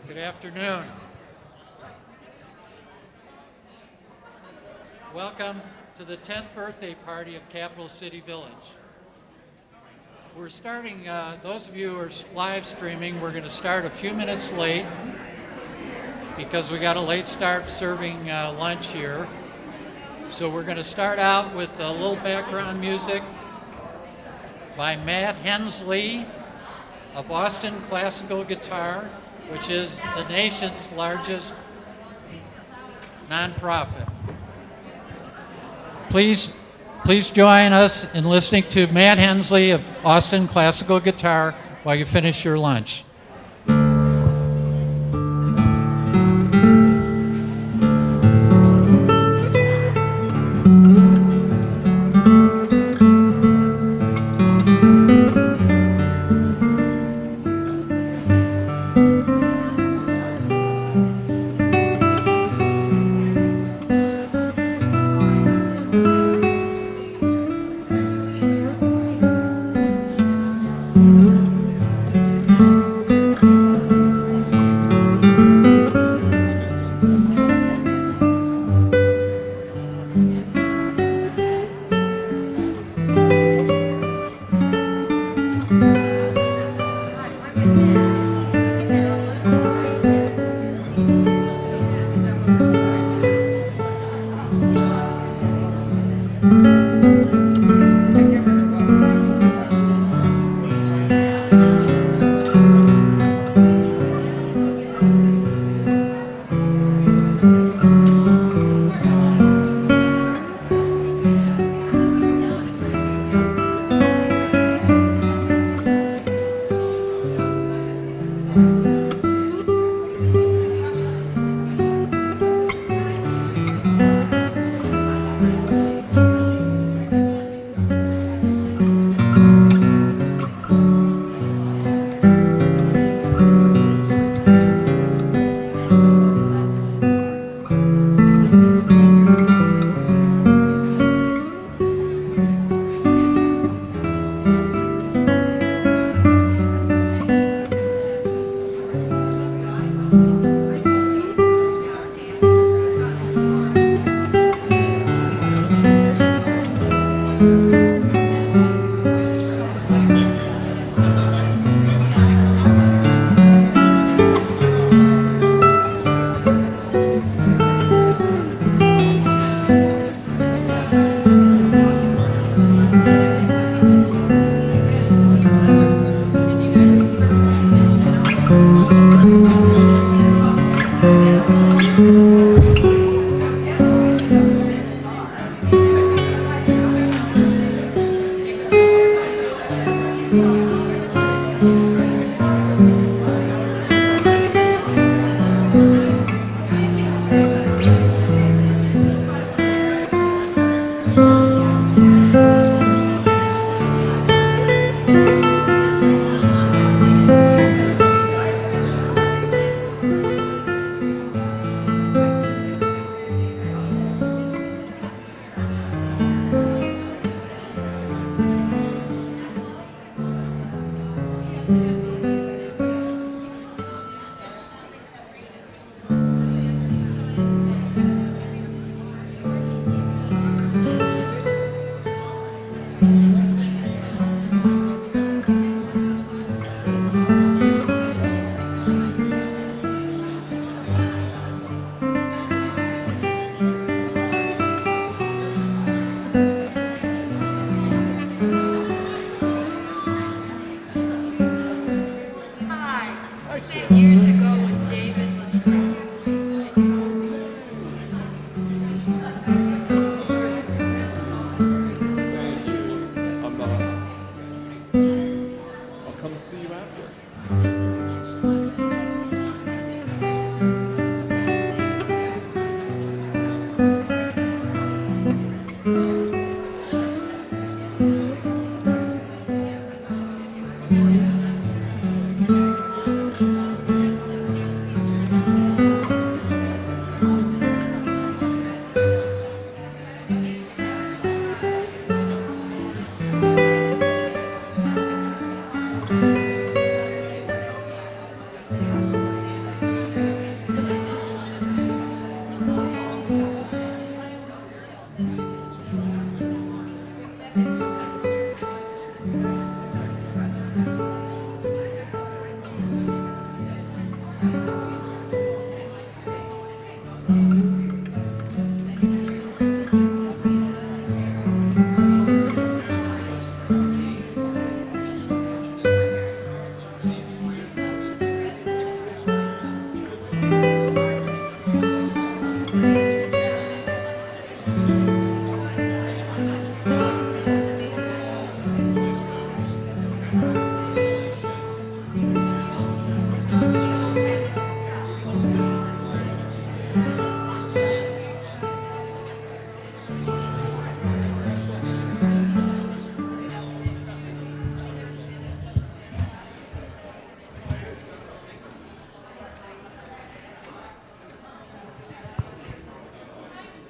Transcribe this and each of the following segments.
Good afternoon. Welcome to the 10th birthday party of Capital City Village. We're starting, those of you who are live streaming, we're going to start a few minutes late because we got a late start serving lunch here. So we're going to start out with a little background music by Matt Hensley of Austin Classical Guitar, which is the nation's largest nonprofit. Please join us in listening to Matt Hensley of Austin Classical Guitar while you finish your lunch.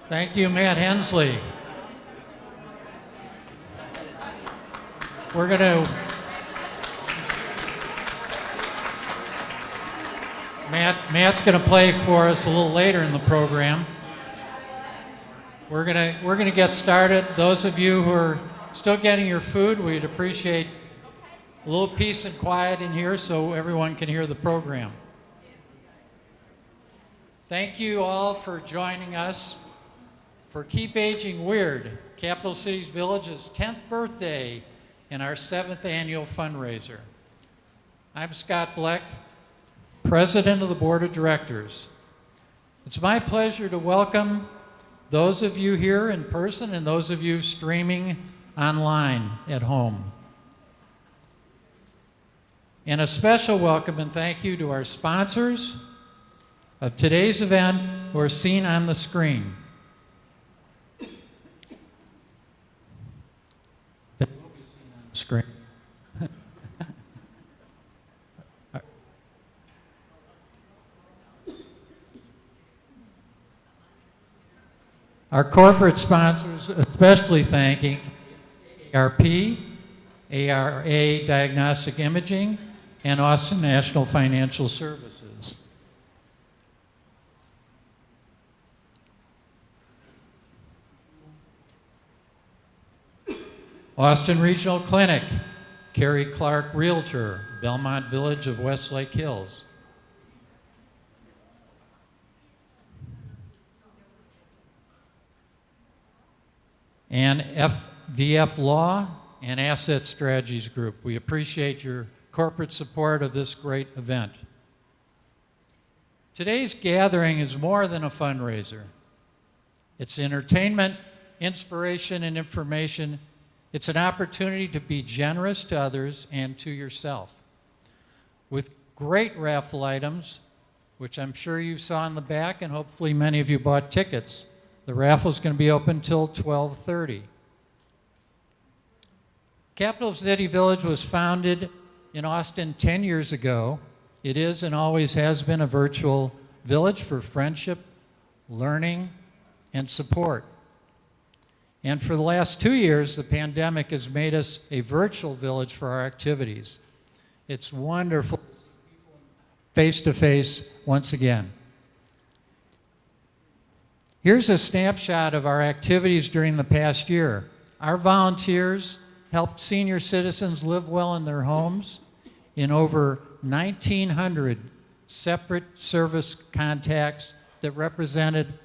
Thank you, Matt Hensley. Matt's gonna play for us a little later in the program. We're gonna get started. Those of you who are still getting your food, we'd appreciate a little peace and quiet in here so everyone can hear the program. Thank you all for joining us for Keep Aging Weird, Capital Cities Village's 10th birthday and our 7th annual fundraiser. I'm Scott Bleck, President of the Board of Directors. It's my pleasure to welcome those of you here in person and those of you streaming online at home. And a special welcome and thank you to our sponsors of today's event who are seen on the screen. They will be seen on the screen. Our corporate sponsors, especially thanking ARP, ARA Diagnostic Imaging, and Austin National Financial Services. Austin Regional Clinic, Carrie Clark Realtor, Belmont Village of Westlake Hills. And VF Law and Asset Strategies Group. We appreciate your corporate support of this great event. Today's gathering is more than a fundraiser. It's entertainment, inspiration, and information. It's an opportunity to be generous to others and to yourself. With great raffle items, which I'm sure you saw in the back, and hopefully many of you bought tickets. The raffle is going to be open till 12:30. Capital City Village was founded in Austin 10 years ago. It is and always has been a virtual village for friendship, learning, and support. And for the last 2 years, the pandemic has made us a virtual village for our activities. It's wonderful face-to-face once again. Here's a snapshot of our activities during the past year. Our volunteers helped senior citizens live well in their homes in over 1,900 separate service contacts that represented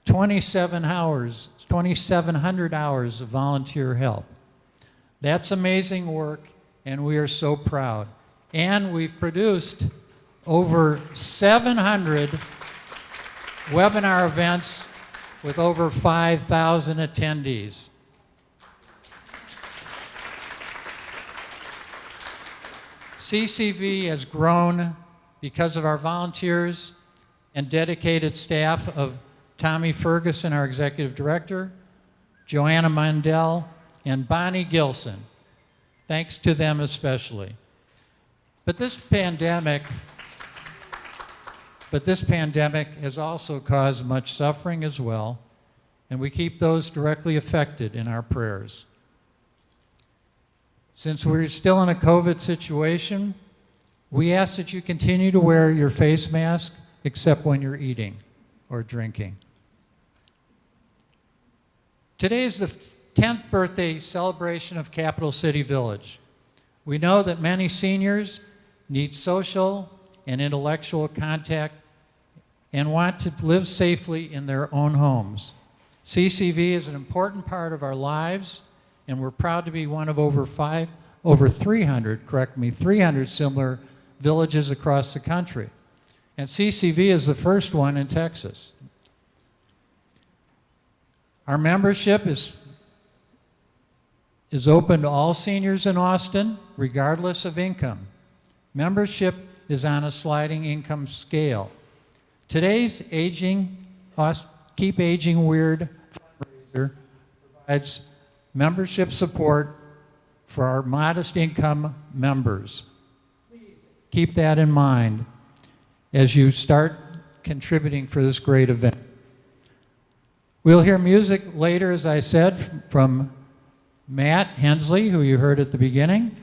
2,700 hours of volunteer help. That's amazing work, and we are so proud. And we've produced over 700 webinar events with over 5,000 attendees. CCV has grown because of our volunteers and dedicated staff of Tommy Ferguson, our executive director, Joanna Mandel, and Bonnie Gilson. Thanks to them especially. But this pandemic has also caused much suffering as well, and we keep those directly affected in our prayers. Since we're still in a COVID situation, we ask that you continue to wear your face mask except when you're eating or drinking. Today is the 10th birthday celebration of Capital City Village. We know that many seniors need social and intellectual contact and want to live safely in their own homes. CCV is an important part of our lives, and we're proud to be one of over 300 similar villages across the country. And CCV is the first one in Texas. Our membership is is open to all seniors in Austin, regardless of income. Membership is on a sliding income scale. Today's Keep Aging Weird fundraiser provides membership support for our modest income members. Please keep that in mind as you start contributing for this great event. We'll hear music later, as I said, from Matt Hensley, who you heard at the beginning,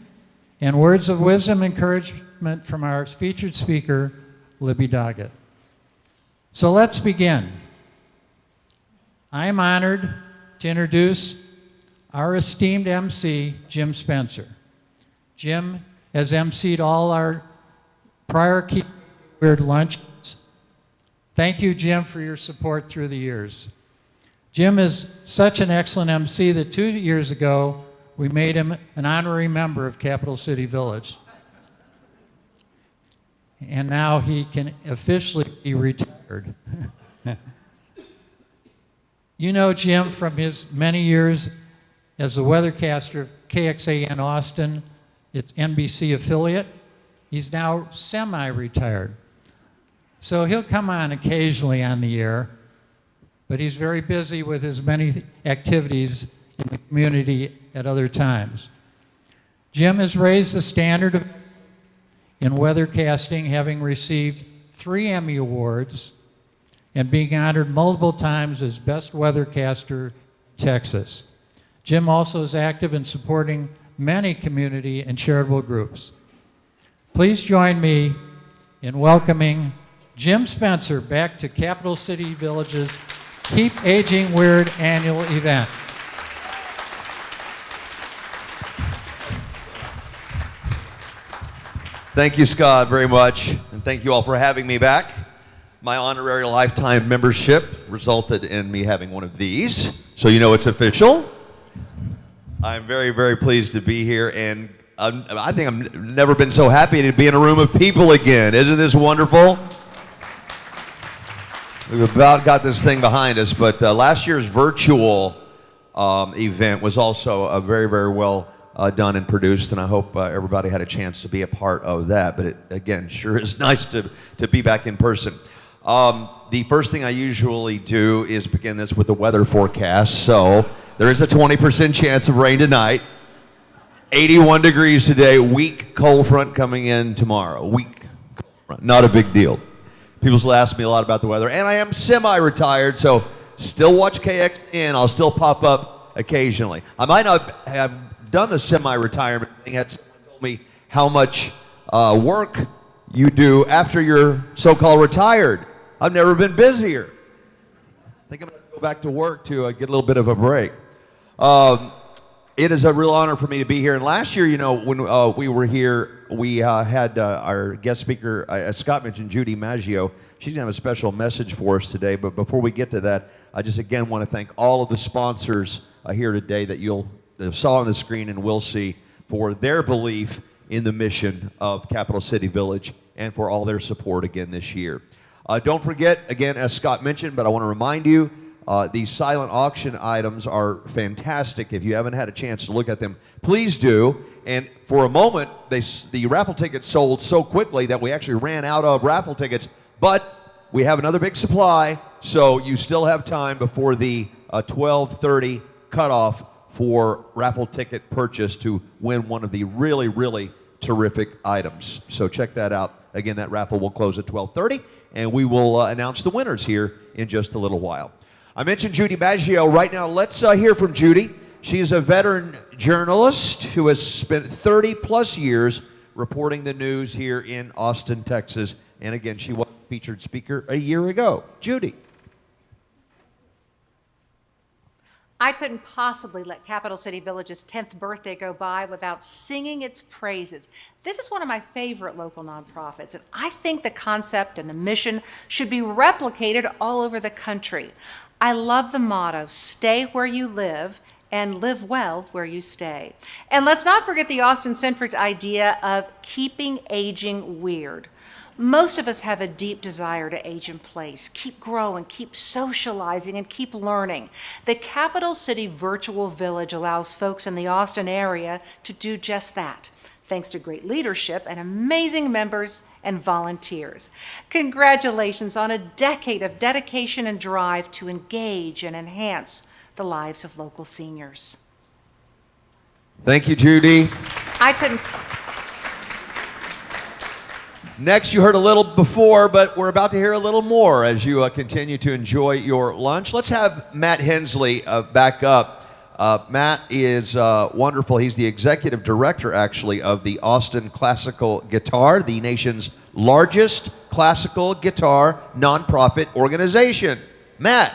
and words of wisdom and encouragement from our featured speaker, Libby Doggett. So let's begin. I am honored to introduce our esteemed MC, Jim Spencer. Jim has emceed all our prior Keep Weird luncheons. Thank you, Jim, for your support through the years. Jim is such an excellent MC that 2 years ago, we made him an honorary member of Capital City Village. And now he can officially be retired. You know Jim from his many years as the weathercaster of KXAN Austin, its NBC affiliate. He's now semi-retired. So he'll come on occasionally on the air, but he's very busy with his many activities in the community at other times. Jim has raised the standard in weathercasting, having received 3 Emmy Awards and being honored multiple times as Best Weathercaster in Texas. Jim also is active in supporting many community and charitable groups. Please join me in welcoming Jim Spencer back to Capital City Village's Keep Aging Weird annual event. Thank you, Scott, very much, and thank you all for having me back. My honorary lifetime membership resulted in me having one of these, so you know it's official. I'm very, very pleased to be here, and I think I've never been so happy to be in a room of people again. Isn't this wonderful? We've about got this thing behind us, but last year's virtual event was also a very, very well done and produced, and I hope everybody had a chance to be a part of that. But it, again, sure is nice to be back in person. The first thing I usually do is begin this with the weather forecast. So there is a 20% chance of rain tonight, 81 degrees today, weak cold front coming in tomorrow. Weak cold front, not a big deal. People still ask me a lot about the weather, and I am semi-retired, so still watch KXN. I'll still pop up occasionally. I might not have done the semi-retirement thing. Had someone told me how much work you do after you're so-called retired. I've never been busier. I think I'm going to go back to work to get a little bit of a break. It is a real honor for me to be here. And last year, you know, when we were here, we had our guest speaker, as Scott mentioned, Judy Maggio. She's going to have a special message for us today. But before we get to that, I just again want to thank all of the sponsors here today that you'll saw on the screen and will see for their belief in the mission of Capital City Village and for all their support again this year. Don't forget, again, as Scott mentioned, but I want to remind you, these silent auction items are fantastic. If you haven't had a chance to look at them, please do. And for a moment, the raffle tickets sold so quickly that we actually ran out of raffle tickets. But we have another big supply, so you still have time before the 12:30 cutoff for raffle ticket purchase to win one of the really, really terrific items. So check that out. Again, that raffle will close at 12:30, and we will announce the winners here in just a little while. I mentioned Judy Maggio. Right now, let's hear from Judy. She is a veteran journalist who has spent 30-plus years reporting the news here in Austin, Texas. And again, she was a featured speaker a year ago. Judy. I couldn't possibly let Capital City Village's 10th birthday go by without singing its praises. This is one of my favorite local nonprofits, and I think the concept and the mission should be replicated all over the country. I love the motto, stay where you live and live well where you stay. And let's not forget the Austin-centric idea of keeping aging weird. Most of us have a deep desire to age in place, keep growing, keep socializing, and keep learning. The Capital City Virtual Village allows folks in the Austin area to do just that, thanks to great leadership and amazing members and volunteers. Congratulations on a decade of dedication and drive to engage and enhance the lives of local seniors. Thank you, Judy. I couldn't. Next, you heard a little before, but we're about to hear a little more as you continue to enjoy your lunch. Let's have Matt Hensley back up. Matt is wonderful. He's the executive director, actually, of the Austin Classical Guitar, the nation's largest classical guitar nonprofit organization. Matt.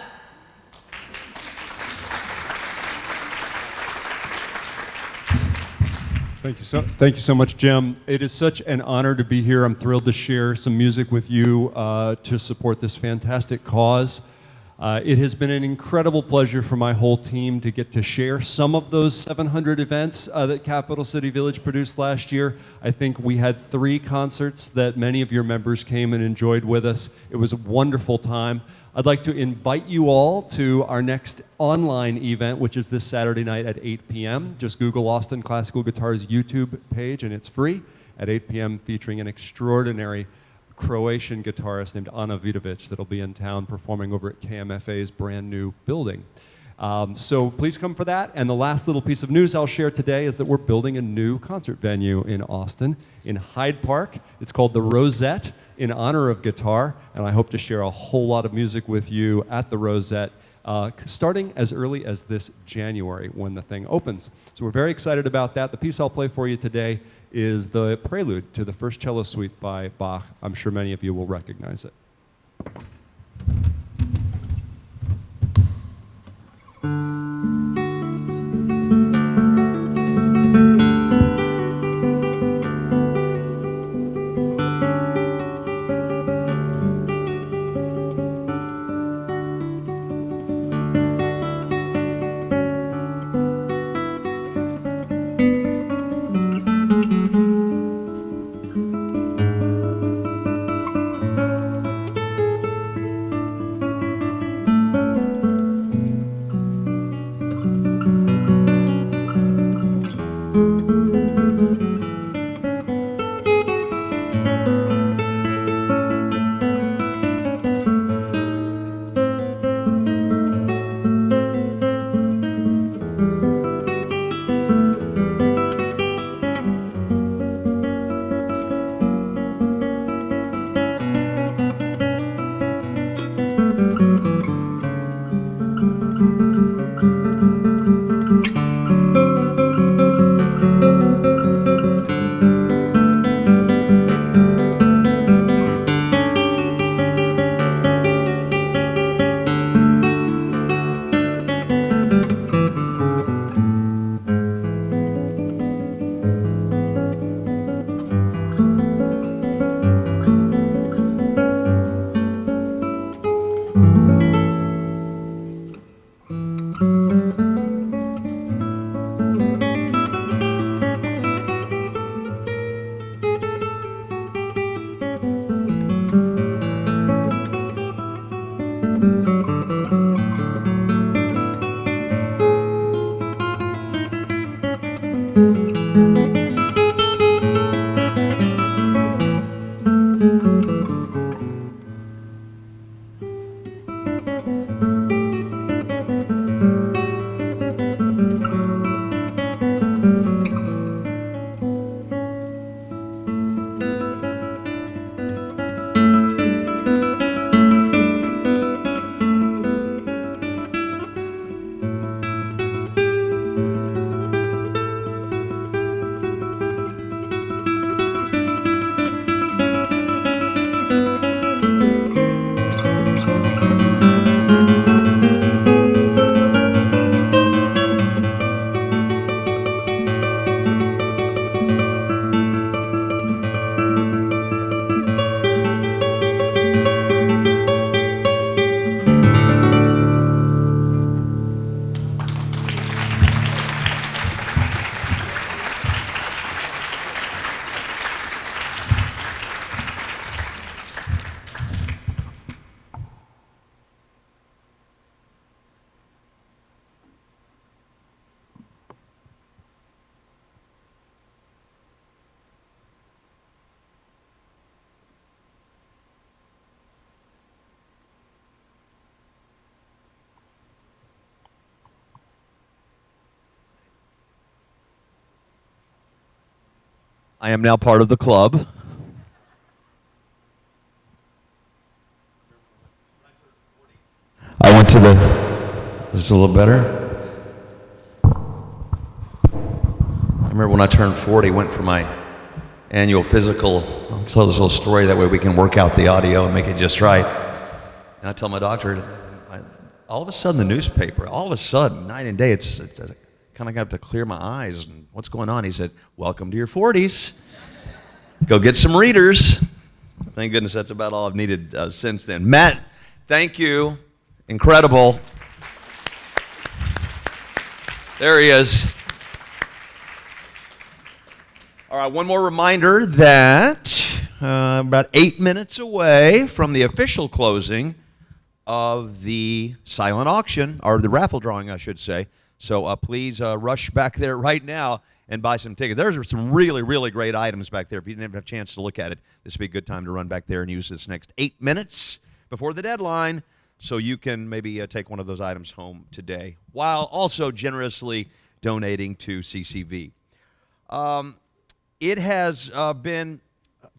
Thank you so much, Jim. It is such an honor to be here. I'm thrilled to share some music with you to support this fantastic cause. It has been an incredible pleasure for my whole team to get to share some of those 700 events that Capital City Village produced last year. I think we had 3 concerts that many of your members came and enjoyed with us. It was a wonderful time. I'd like to invite you all to our next online event, which is this Saturday night at 8 p.m. Just Google Austin Classical Guitar's YouTube page, and it's free at 8 p.m., featuring an extraordinary Croatian guitarist named Ana Vidovic that'll be in town performing over at KMFA's brand new building. So please come for that. And the last little piece of news I'll share today is that we're building a new concert venue in Austin, in Hyde Park. It's called the Rosette, in honor of guitar, and I hope to share a whole lot of music with you at the Rosette, starting as early as this January when the thing opens. So we're very excited about that. The piece I'll play for you today is the prelude to the first cello suite by Bach. I'm sure many of you will recognize it. I am now part of the club. I went to the, this is a little better. I remember when I turned 40, went for my annual physical. I'll tell this little story, that way we can work out the audio and make it just right. And I tell my doctor, all of a sudden the newspaper, all of a sudden, night and day, it's kind of got to clear my eyes. And what's going on? He said, welcome to your 40s. Go get some readers. Thank goodness that's about all I've needed since then. Matt, thank you. Incredible. There he is. All right, one more reminder that about 8 minutes away from the official closing of the silent auction, or the raffle drawing, I should say. So please rush back there right now and buy some tickets. There's some really, really great items back there. If you didn't have a chance to look at it, this would be a good time to run back there and use this next 8 minutes before the deadline, so you can maybe take one of those items home today, while also generously donating to CCV. It has been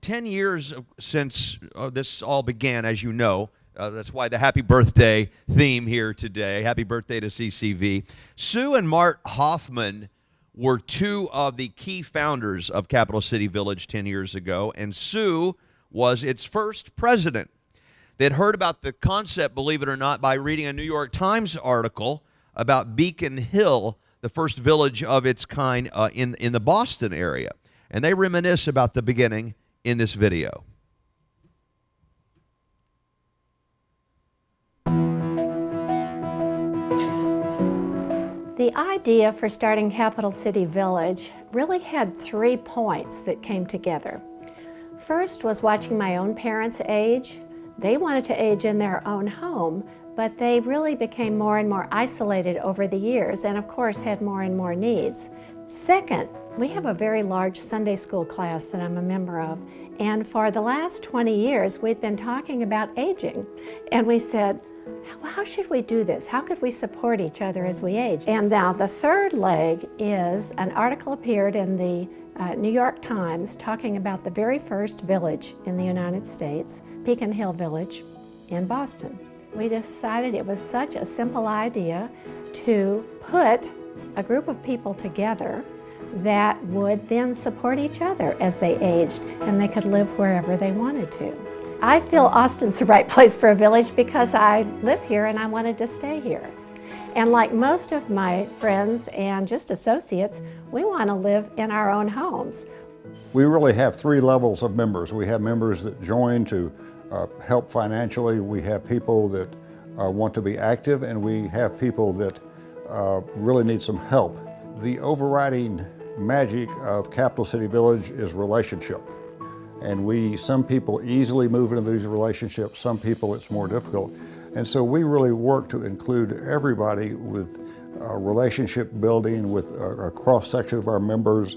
10 years since this all began, as you know. That's why the happy birthday theme here today. Happy birthday to CCV. Sue and Mart Hoffman were two of the key founders of Capital City Village 10 years ago, and Sue was its first president. They'd heard about the concept, believe it or not, by reading a New York Times article about Beacon Hill, the first village of its kind in the Boston area. And they reminisce about the beginning in this video. The idea for starting Capital City Village really had 3 points that came together. First was watching my own parents age. They wanted to age in their own home, but they really became more and more isolated over the years, and of course had more and more needs. Second, we have a very large Sunday school class that I'm a member of, and for the last 20 years we've been talking about aging. And we said, how should we do this? How could we support each other as we age? And now the third leg is an article appeared in the New York Times talking about the very first village in the United States, Beacon Hill Village in Boston. We decided it was such a simple idea to put a group of people together that would then support each other as they aged, and they could live wherever they wanted to. I feel Austin's the right place for a village because I live here and I wanted to stay here. And like most of my friends and just associates, we want to live in our own homes. We really have 3 levels of members. We have members that join to help financially. We have people that want to be active, and we have people that really need some help. The overriding magic of Capital City Village is relationship. And some people easily move into these relationships, some people it's more difficult. And so we really work to include everybody with relationship building with a cross-section of our members,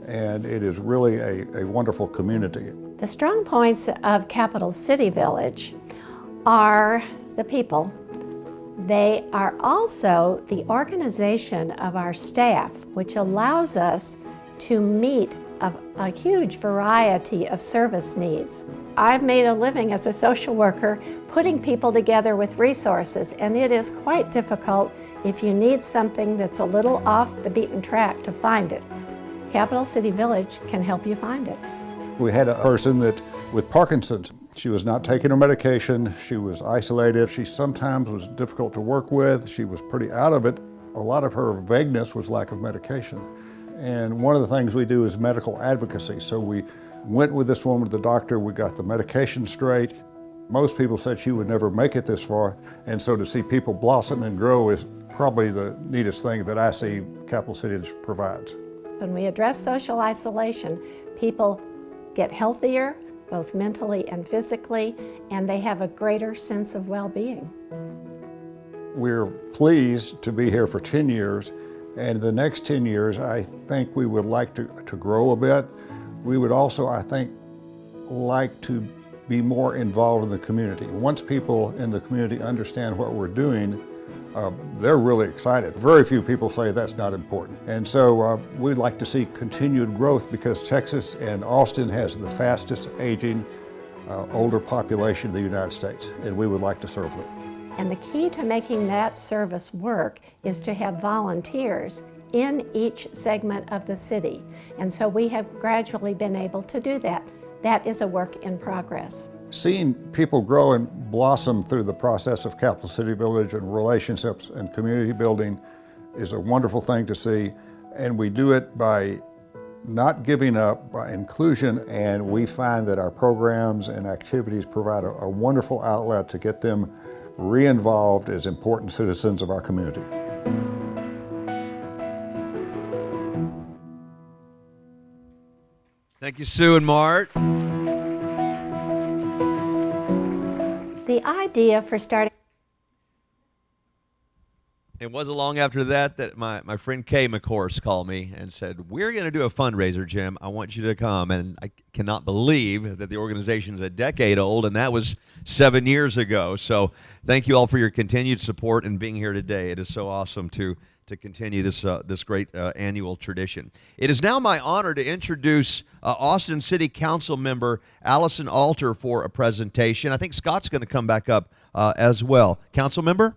and it is really a wonderful community. The strong points of Capital City Village are the people. They are also the organization of our staff, which allows us to meet a huge variety of service needs. I've made a living as a social worker putting people together with resources, and it is quite difficult if you need something that's a little off the beaten track to find it. Capital City Village can help you find it. We had a person that with Parkinson's, she was not taking her medication, she was isolated, she sometimes was difficult to work with, she was pretty out of it. A lot of her vagueness was lack of medication. And one of the things we do is medical advocacy. So we went with this woman to the doctor, we got the medication straight. Most people said she would never make it this far, and so to see people blossom and grow is probably the neatest thing that I see Capital City provides. When we address social isolation, people get healthier, both mentally and physically, and they have a greater sense of well-being. We're pleased to be here for 10 years, and the next 10 years, I think we would like to grow a bit. We would also, I think, like to be more involved in the community. Once people in the community understand what we're doing, they're really excited. Very few people say that's not important. And so we'd like to see continued growth because Texas and Austin has the fastest aging older population in the United States, and we would like to serve them. And the key to making that service work is to have volunteers in each segment of the city. And so we have gradually been able to do that. That is a work in progress. Seeing people grow and blossom through the process of Capital City Village and relationships and community building is a wonderful thing to see. And we do it by not giving up, by inclusion, and we find that our programs and activities provide a wonderful outlet to get them re-involved as important citizens of our community. Thank you, Sue and Mart. The idea for starting It wasn't long after that my friend Kay McCourse called me and said, we're going to do a fundraiser, Jim. I want you to come. And I cannot believe that the organization's a decade old, and that was 7 years ago. So thank you all for your continued support and being here today. It is so awesome to continue this great annual tradition. It is now my honor to introduce Austin City Council member Allison Alter for a presentation. I think Scott's going to come back up as well. Council member?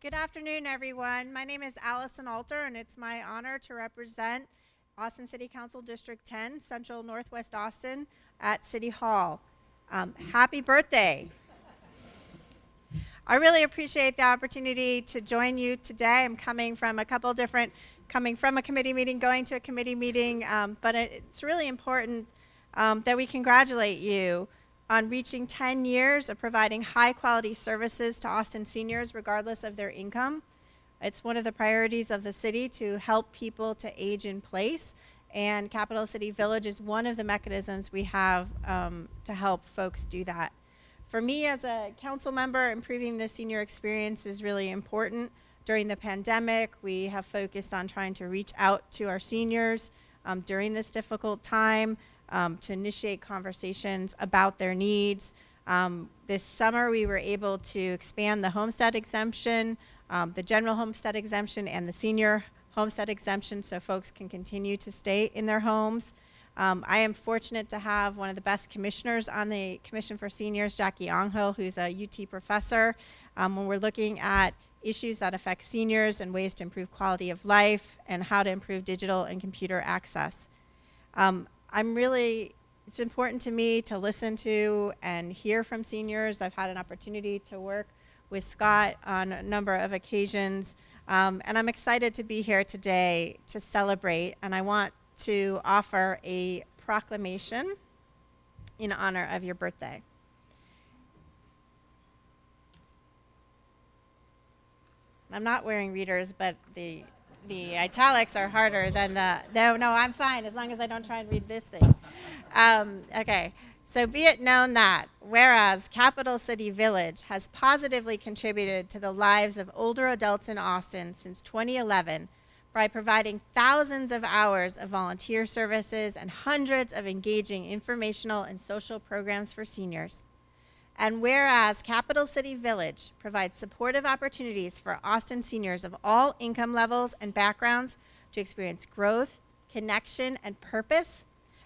Good afternoon, everyone. My name is Allison Alter, and it's my honor to represent Austin City Council District 10, Central Northwest Austin at City Hall. Happy birthday. I really appreciate the opportunity to join you today. I'm coming from a committee meeting, going to a committee meeting, but it's really important that we congratulate you on reaching 10 years of providing high-quality services to Austin seniors regardless of their income. It's one of the priorities of the city to help people to age in place, and Capital City Village is one of the mechanisms we have to help folks do that. For me as a council member, improving the senior experience is really important. During the pandemic, we have focused on trying to reach out to our seniors during this difficult time, to initiate conversations about their needs. This summer, we were able to expand the homestead exemption, the general homestead exemption, and the senior homestead exemption so folks can continue to stay in their homes. I am fortunate to have one of the best commissioners on the Commission for Seniors, Jackie Angel, who's a UT professor. When we're looking at issues that affect seniors and ways to improve quality of life and how to improve digital and computer access. It's important to me to listen to and hear from seniors. I've had an opportunity to work with Scott on a number of occasions, and I'm excited to be here today to celebrate, and I want to offer a proclamation in honor of your birthday. I'm not wearing readers, but the italics are harder than no, I'm fine as long as I don't try and read this thing. Okay, so be it known that whereas Capital City Village has positively contributed to the lives of older adults in Austin since 2011 by providing thousands of hours of volunteer services and hundreds of engaging informational and social programs for seniors. And whereas Capital City Village provides supportive opportunities for Austin seniors of all income levels and backgrounds to experience growth, connection, and purpose,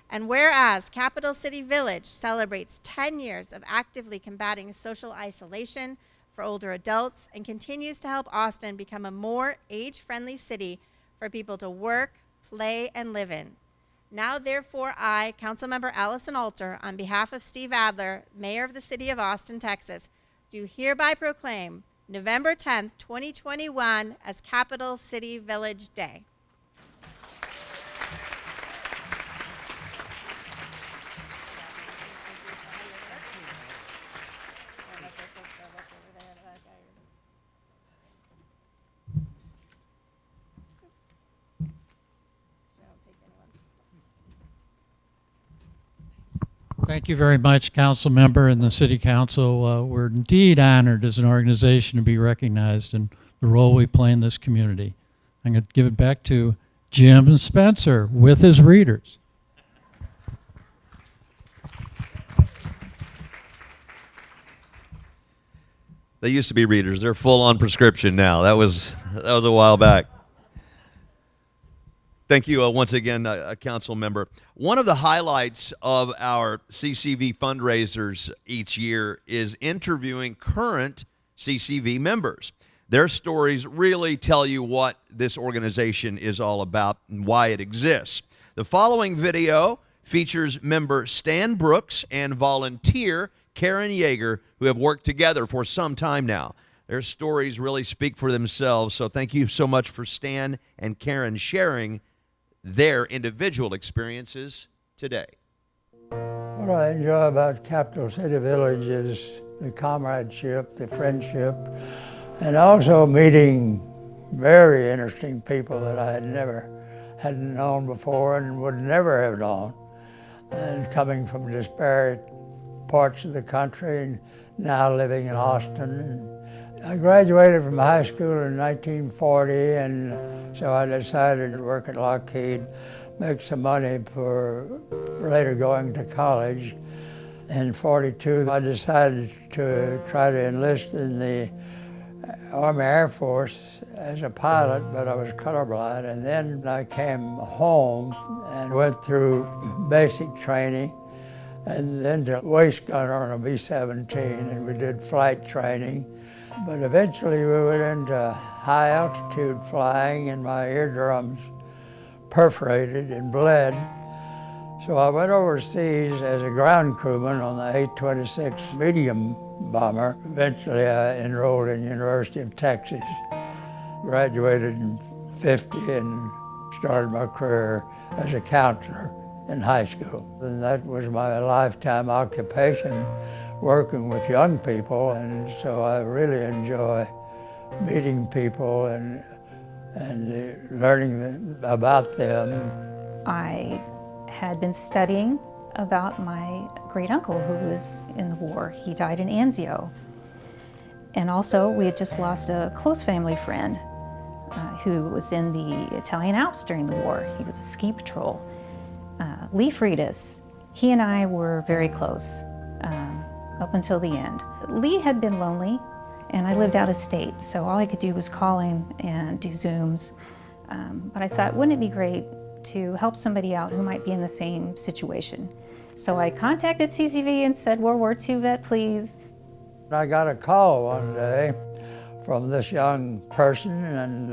and whereas Capital City Village celebrates 10 years of actively combating social isolation for older adults and continues to help Austin become a more age-friendly city for people to work, play, and live in. Now, therefore, I, Councilmember Allison Alter, on behalf of Steve Adler, Mayor of the City of Austin, Texas, do hereby proclaim November 10th, 2021 as Capital City Village Day. Thank you very much, Council Member and the City Council. We're indeed honored as an organization to be recognized in the role we play in this community. I'm going to give it back to Jim and Spencer with his readers. They used to be readers. They're full on prescription now. That was a while back. Thank you once again, council member. One of the highlights of our CCV fundraisers each year is interviewing current CCV members. Their stories really tell you what this organization is all about and why it exists. The following video features member Stan Brooks and volunteer Karen Yeager, who have worked together for some time now. Their stories really speak for themselves, so thank you so much for Stan and Karen sharing their individual experiences today. What I enjoy about Capital City Village is the comradeship, the friendship, and also meeting very interesting people that I hadn't known before and would never have known, and coming from disparate parts of the country and now living in Austin. I graduated from high school in 1940, and so I decided to work at Lockheed, make some money for later going to college. In 42, I decided to try to enlist in the Army Air Force as a pilot, but I was colorblind. And then I came home and went through basic training, and then to waist gunner on a B-17, and we did flight training. But eventually we went into high altitude flying, and my eardrums perforated and bled. So I went overseas as a ground crewman on the 826 medium bomber. Eventually I enrolled in University of Texas, graduated in 50 and started my career as a counselor in high school. And that was my lifetime occupation, working with young people, and so I really enjoy meeting people and learning about them. I had been studying about my great uncle who was in the war. He died in Anzio. And also we had just lost a close family friend who was in the Italian Alps during the war. He was a ski patrol. Lee Friedis, he and I were very close up until the end. Lee had been lonely, and I lived out of state, so all I could do was call him and do Zooms. But I thought, wouldn't it be great to help somebody out who might be in the same situation? So I contacted CCV and said, World War II vet, please. I got a call one day from this young person, and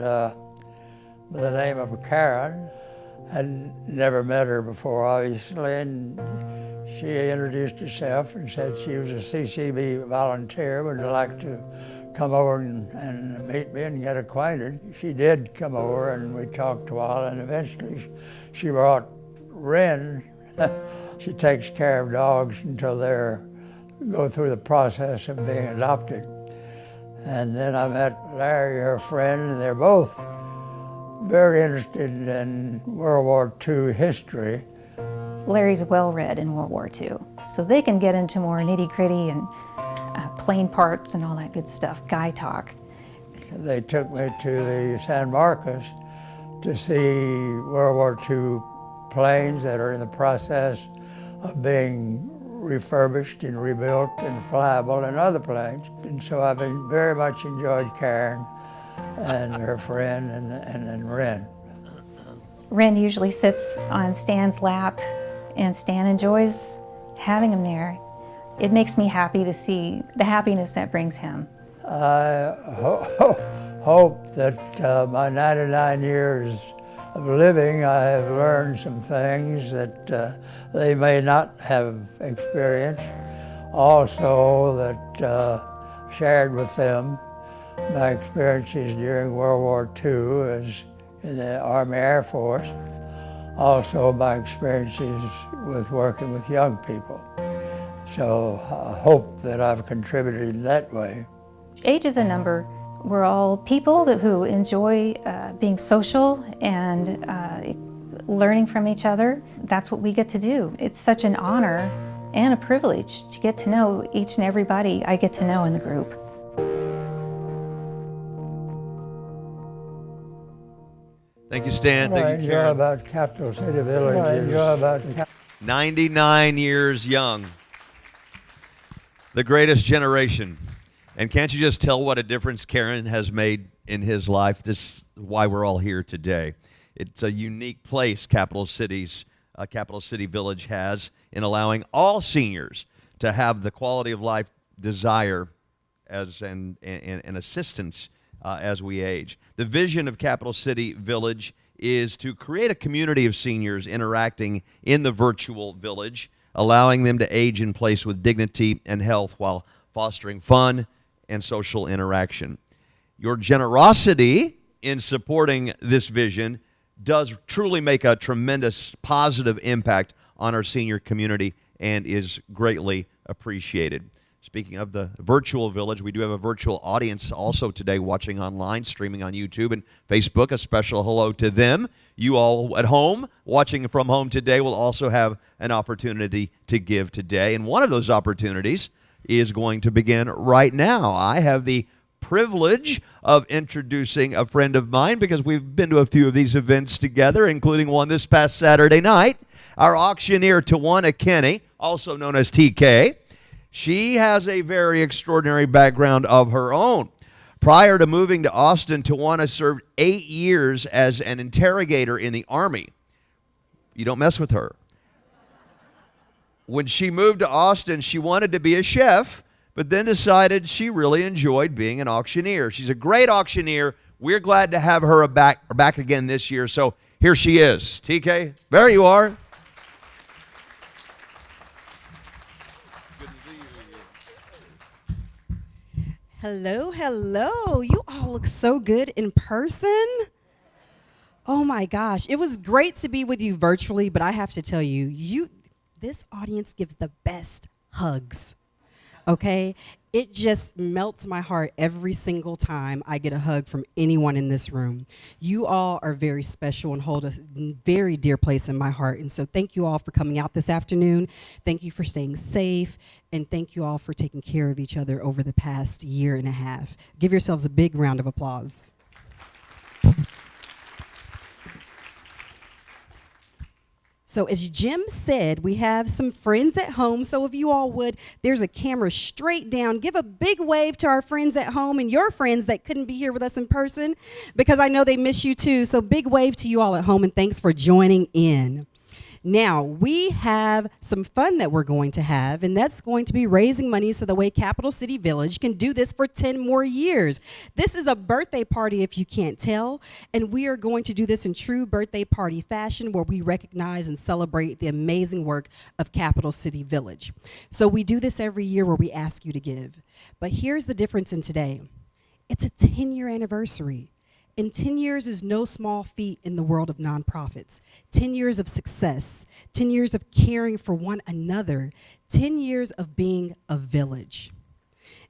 by the name of Karen. I'd never met her before, obviously, and she introduced herself and said she was a CCB volunteer, would like to come over and meet me and get acquainted. She did come over, and we talked a while, and eventually she brought Ren. She takes care of dogs until they go through the process of being adopted. And then I met Larry, her friend, and they're both very interested in World War II history. Larry's well-read in World War II, so they can get into more nitty-gritty and plane parts and all that good stuff, guy talk. They took me to the San Marcos to see World War II planes that are in the process of being refurbished and rebuilt and flyable, and other planes. And so I've very much enjoyed Karen and her friend and Ren. Ren usually sits on Stan's lap, and Stan enjoys having him there. It makes me happy to see the happiness that brings him. I hope that my 99 years of living, I have learned some things that they may not have experienced. Also that shared with them my experiences during World War II as in the Army Air Force. Also my experiences with working with young people. So I hope that I've contributed in that way. Age is a number. We're all people who enjoy being social and learning from each other. That's what we get to do. It's such an honor and a privilege to get to know each and everybody I get to know in the group. Thank you, Stan. What I Thank you, enjoy Karen. about Capital City Village is 99 years young. The greatest generation. And can't you just tell what a difference Karen has made in his life? This is why we're all here today. It's a unique place Capital City Village has in allowing all seniors to have the quality of life desire as and assistance as we age. The vision of Capital City Village is to create a community of seniors interacting in the virtual village, allowing them to age in place with dignity and health while fostering fun and social interaction. Your generosity in supporting this vision does truly make a tremendous positive impact on our senior community and is greatly appreciated. Speaking of the virtual village, we do have a virtual audience also today watching online, streaming on YouTube and Facebook. A special hello to them. You all at home, watching from home today, will also have an opportunity to give today. And one of those opportunities is going to begin right now. I have the privilege of introducing a friend of mine because we've been to a few of these events together, including one this past Saturday night. Our auctioneer, Tawana Kenny, also known as TK. She has a very extraordinary background of her own. Prior to moving to Austin, Tawana served 8 years as an interrogator in the Army. You don't mess with her. When she moved to Austin, she wanted to be a chef, but then decided she really enjoyed being an auctioneer. She's a great auctioneer. We're glad to have her back again this year. So here she is. TK, there you are. Hello, hello. You all look so good in person. Oh my gosh, it was great to be with you virtually, but I have to tell you, this audience gives the best hugs. Okay? It just melts my heart every single time I get a hug from anyone in this room. You all are very special and hold a very dear place in my heart. And so thank you all for coming out this afternoon. Thank you for staying safe. And thank you all for taking care of each other over the past year and a half. Give yourselves a big round of applause. So as Jim said, we have some friends at home. So if you all would, there's a camera straight down. Give a big wave to our friends at home and your friends that couldn't be here with us in person, because I know they miss you too. So big wave to you all at home, and thanks for joining in. Now, we have some fun that we're going to have, and that's going to be raising money so the way Capital City Village can do this for 10 more years. This is a birthday party, if you can't tell, and we are going to do this in true birthday party fashion where we recognize and celebrate the amazing work of Capital City Village. So we do this every year where we ask you to give. But here's the difference in today. It's a 10-year anniversary. And 10 years is no small feat in the world of nonprofits. 10 years of success, 10 years of caring for one another, 10 years of being a village.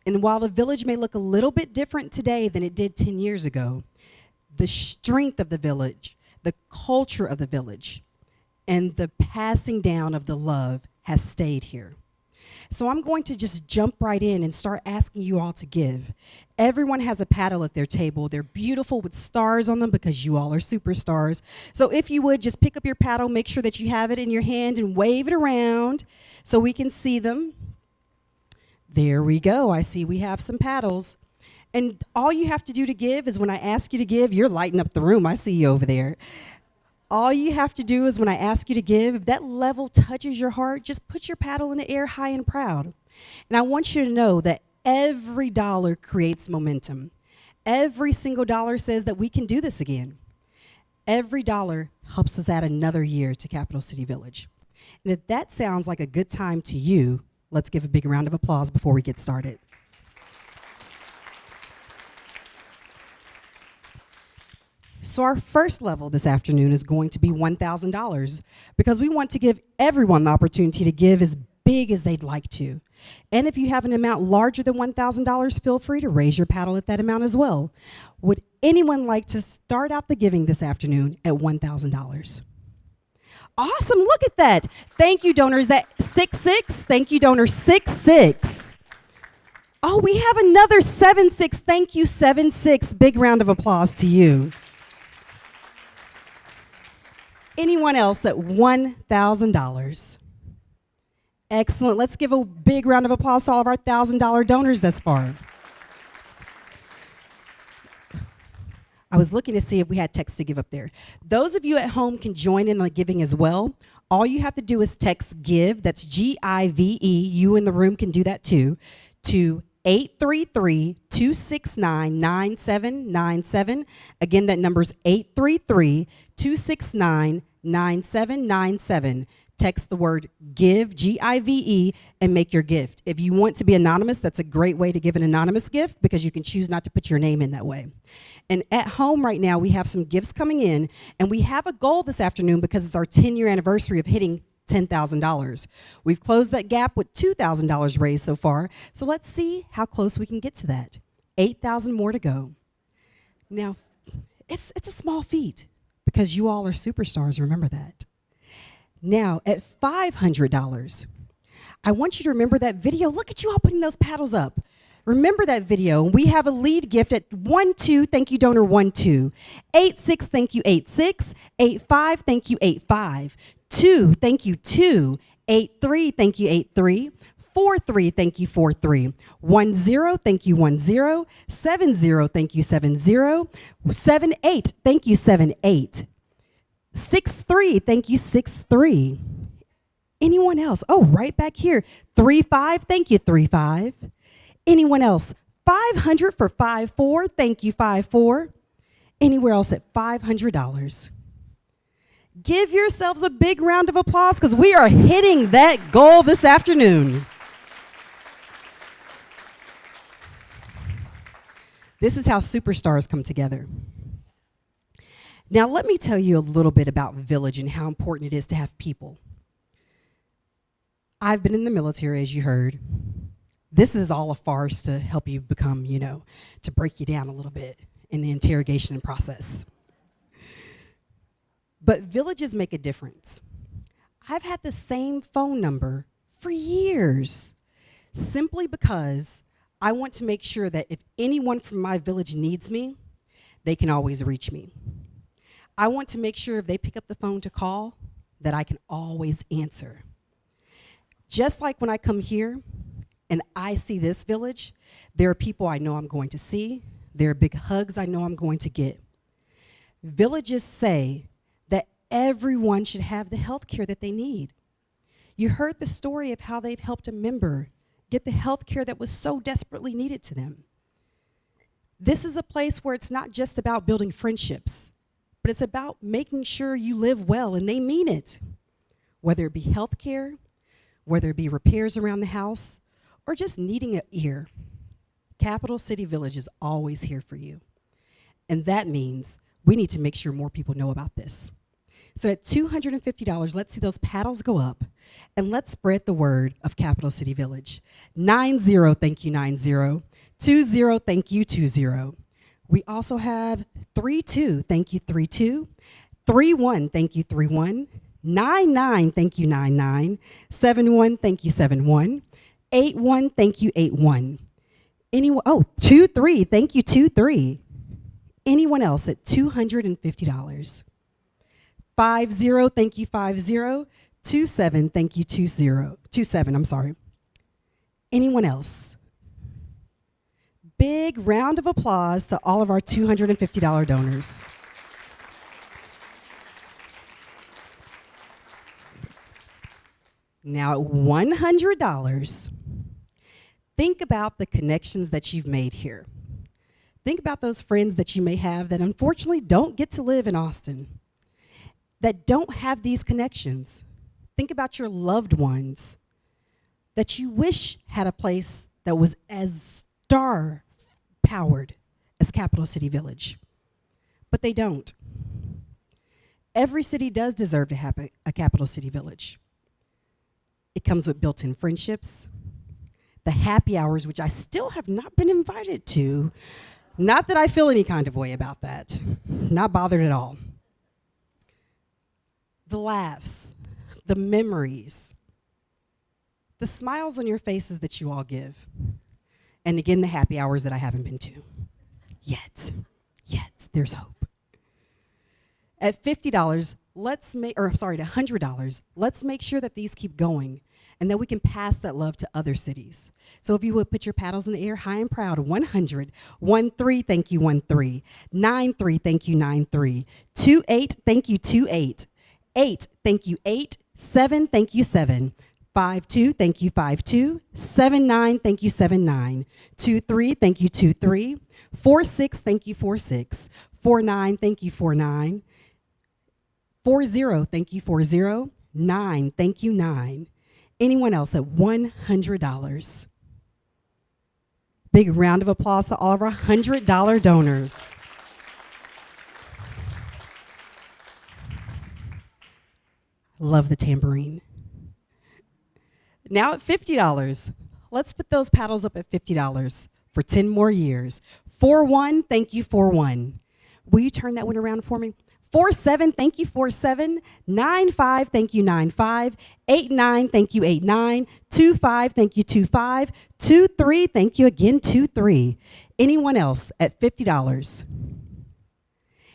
And while the village may look a little bit different today than it did 10 years ago, the strength of the village, the culture of the village, and the passing down of the love has stayed here. So I'm going to just jump right in and start asking you all to give. Everyone has a paddle at their table. They're beautiful with stars on them because you all are superstars. So if you would, just pick up your paddle, make sure that you have it in your hand and wave it around so we can see them. There we go. I see we have some paddles. And all you have to do to give is when I ask you to give, you're lighting up the room. I see you over there. All you have to do is when I ask you to give, if that level touches your heart, just put your paddle in the air high and proud. And I want you to know that every dollar creates momentum. Every single dollar says that we can do this again. Every dollar helps us add another year to Capital City Village. And if that sounds like a good time to you, let's give a big round of applause before we get started. So our first level this afternoon is going to be $1,000 because we want to give everyone the opportunity to give as big as they'd like to. And if you have an amount larger than $1,000, feel free to raise your paddle at that amount as well. Would anyone like to start out the giving this afternoon at $1,000? Awesome, look at that. Thank you, donors. That 6-6, thank you, donor 6-6. Oh, we have another 7-6. Thank you, 7-6. Big round of applause to you. Anyone else at $1,000? Excellent. Let's give a big round of applause to all of our $1,000 donors thus far. I was looking to see if we had text to give up there. Those of you at home can join in on the giving as well. All you have to do is text GIVE, that's G-I-V-E, you in the room can do that too, to 833-269-9797. Again, that number's 833-269-9797. Text the word GIVE, G-I-V-E, and make your gift. If you want to be anonymous, that's a great way to give an anonymous gift because you can choose not to put your name in that way. And at home right now, we have some gifts coming in, and we have a goal this afternoon because it's our 10-year anniversary of hitting $10,000. We've closed that gap with $2,000 raised so far, so let's see how close we can get to that. 8,000 more to go. Now, it's a small feat because you all are superstars, remember that. Now, at $500, I want you to remember that video. Look at you all putting those paddles up. Remember that video. We have a lead gift at 12, thank you donor 12, 86, thank you 86, 85, thank you 85, 2, thank you 2, 83, thank you 83, 43, thank you 43, 10, thank you 10, 70, thank you 70, 78, thank you 78. 6-3, thank you 6-3. Anyone else? Oh, right back here. 3-5, thank you 3-5. Anyone else? 500 for 5-4, thank you 5-4. Anywhere else at $500? Give yourselves a big round of applause because we are hitting that goal this afternoon. This is how superstars come together. Now, let me tell you a little bit about Village and how important it is to have people. I've been in the military, as you heard. This is all a farce to help you become, to break you down a little bit in the interrogation process. But villages make a difference. I've had the same phone number for years, simply because I want to make sure that if anyone from my village needs me, they can always reach me. I want to make sure if they pick up the phone to call, that I can always answer. Just like when I come here and I see this village, there are people I know I'm going to see. There are big hugs I know I'm going to get. Villages say that everyone should have the health care that they need. You heard the story of how they've helped a member get the health care that was so desperately needed to them. This is a place where it's not just about building friendships, but it's about making sure you live well, and they mean it. Whether it be health care, whether it be repairs around the house, or just needing an ear, Capital City Village is always here for you. And that means we need to make sure more people know about this. So at $250, let's see those paddles go up, and let's spread the word of Capital City Village. 90, thank you 90. 20, thank you 20. We also have 32, thank you 32. 31, thank you 31. 99, thank you 99. 71, thank you 71. 81, thank you 81. Anyone? Oh, 23, thank you 23. Anyone else at $250? 50, thank you 50. 27, thank you 20. 27, I'm sorry. Anyone else? Big round of applause to all of our $250 donors. Now at $100, think about the connections that you've made here. Think about those friends that you may have that unfortunately don't get to live in Austin, that don't have these connections. Think about your loved ones that you wish had a place that was as star-powered as Capital City Village, but they don't. Every city does deserve to have a Capital City Village. It comes with built-in friendships, the happy hours, which I still have not been invited to. Not that I feel any kind of way about that. Not bothered at all. The laughs, the memories, the smiles on your faces that you all give. And again, the happy hours that I haven't been to. Yet, there's hope. At $50, at $100, let's make sure that these keep going and that we can pass that love to other cities. So if you would put your paddles in the air high and proud, 100, 1-3, thank you 1-3, 9-3, thank you 9-3, 2-8, thank you 2-8, 8, thank you 8, 7, thank you 7, 5-2, thank you 5-2, 7-9, thank you 7-9, 2-3, thank you 2-3, 4-6, thank you 4-6, 4-9, thank you 4-9, 4-0, thank you 4-0, 9, thank you 9. Anyone else at $100? Big round of applause to all of our $100 donors. Love the tambourine. Now at $50, let's put those paddles up at $50 for 10 more years. 4-1, thank you 4-1. Will you turn that one around for me? 4-7, thank you 4-7. 9-5, thank you 9-5. 8-9, thank you 8-9. 2-5, thank you 2-5. 2-3, thank you again 2-3. Anyone else at $50?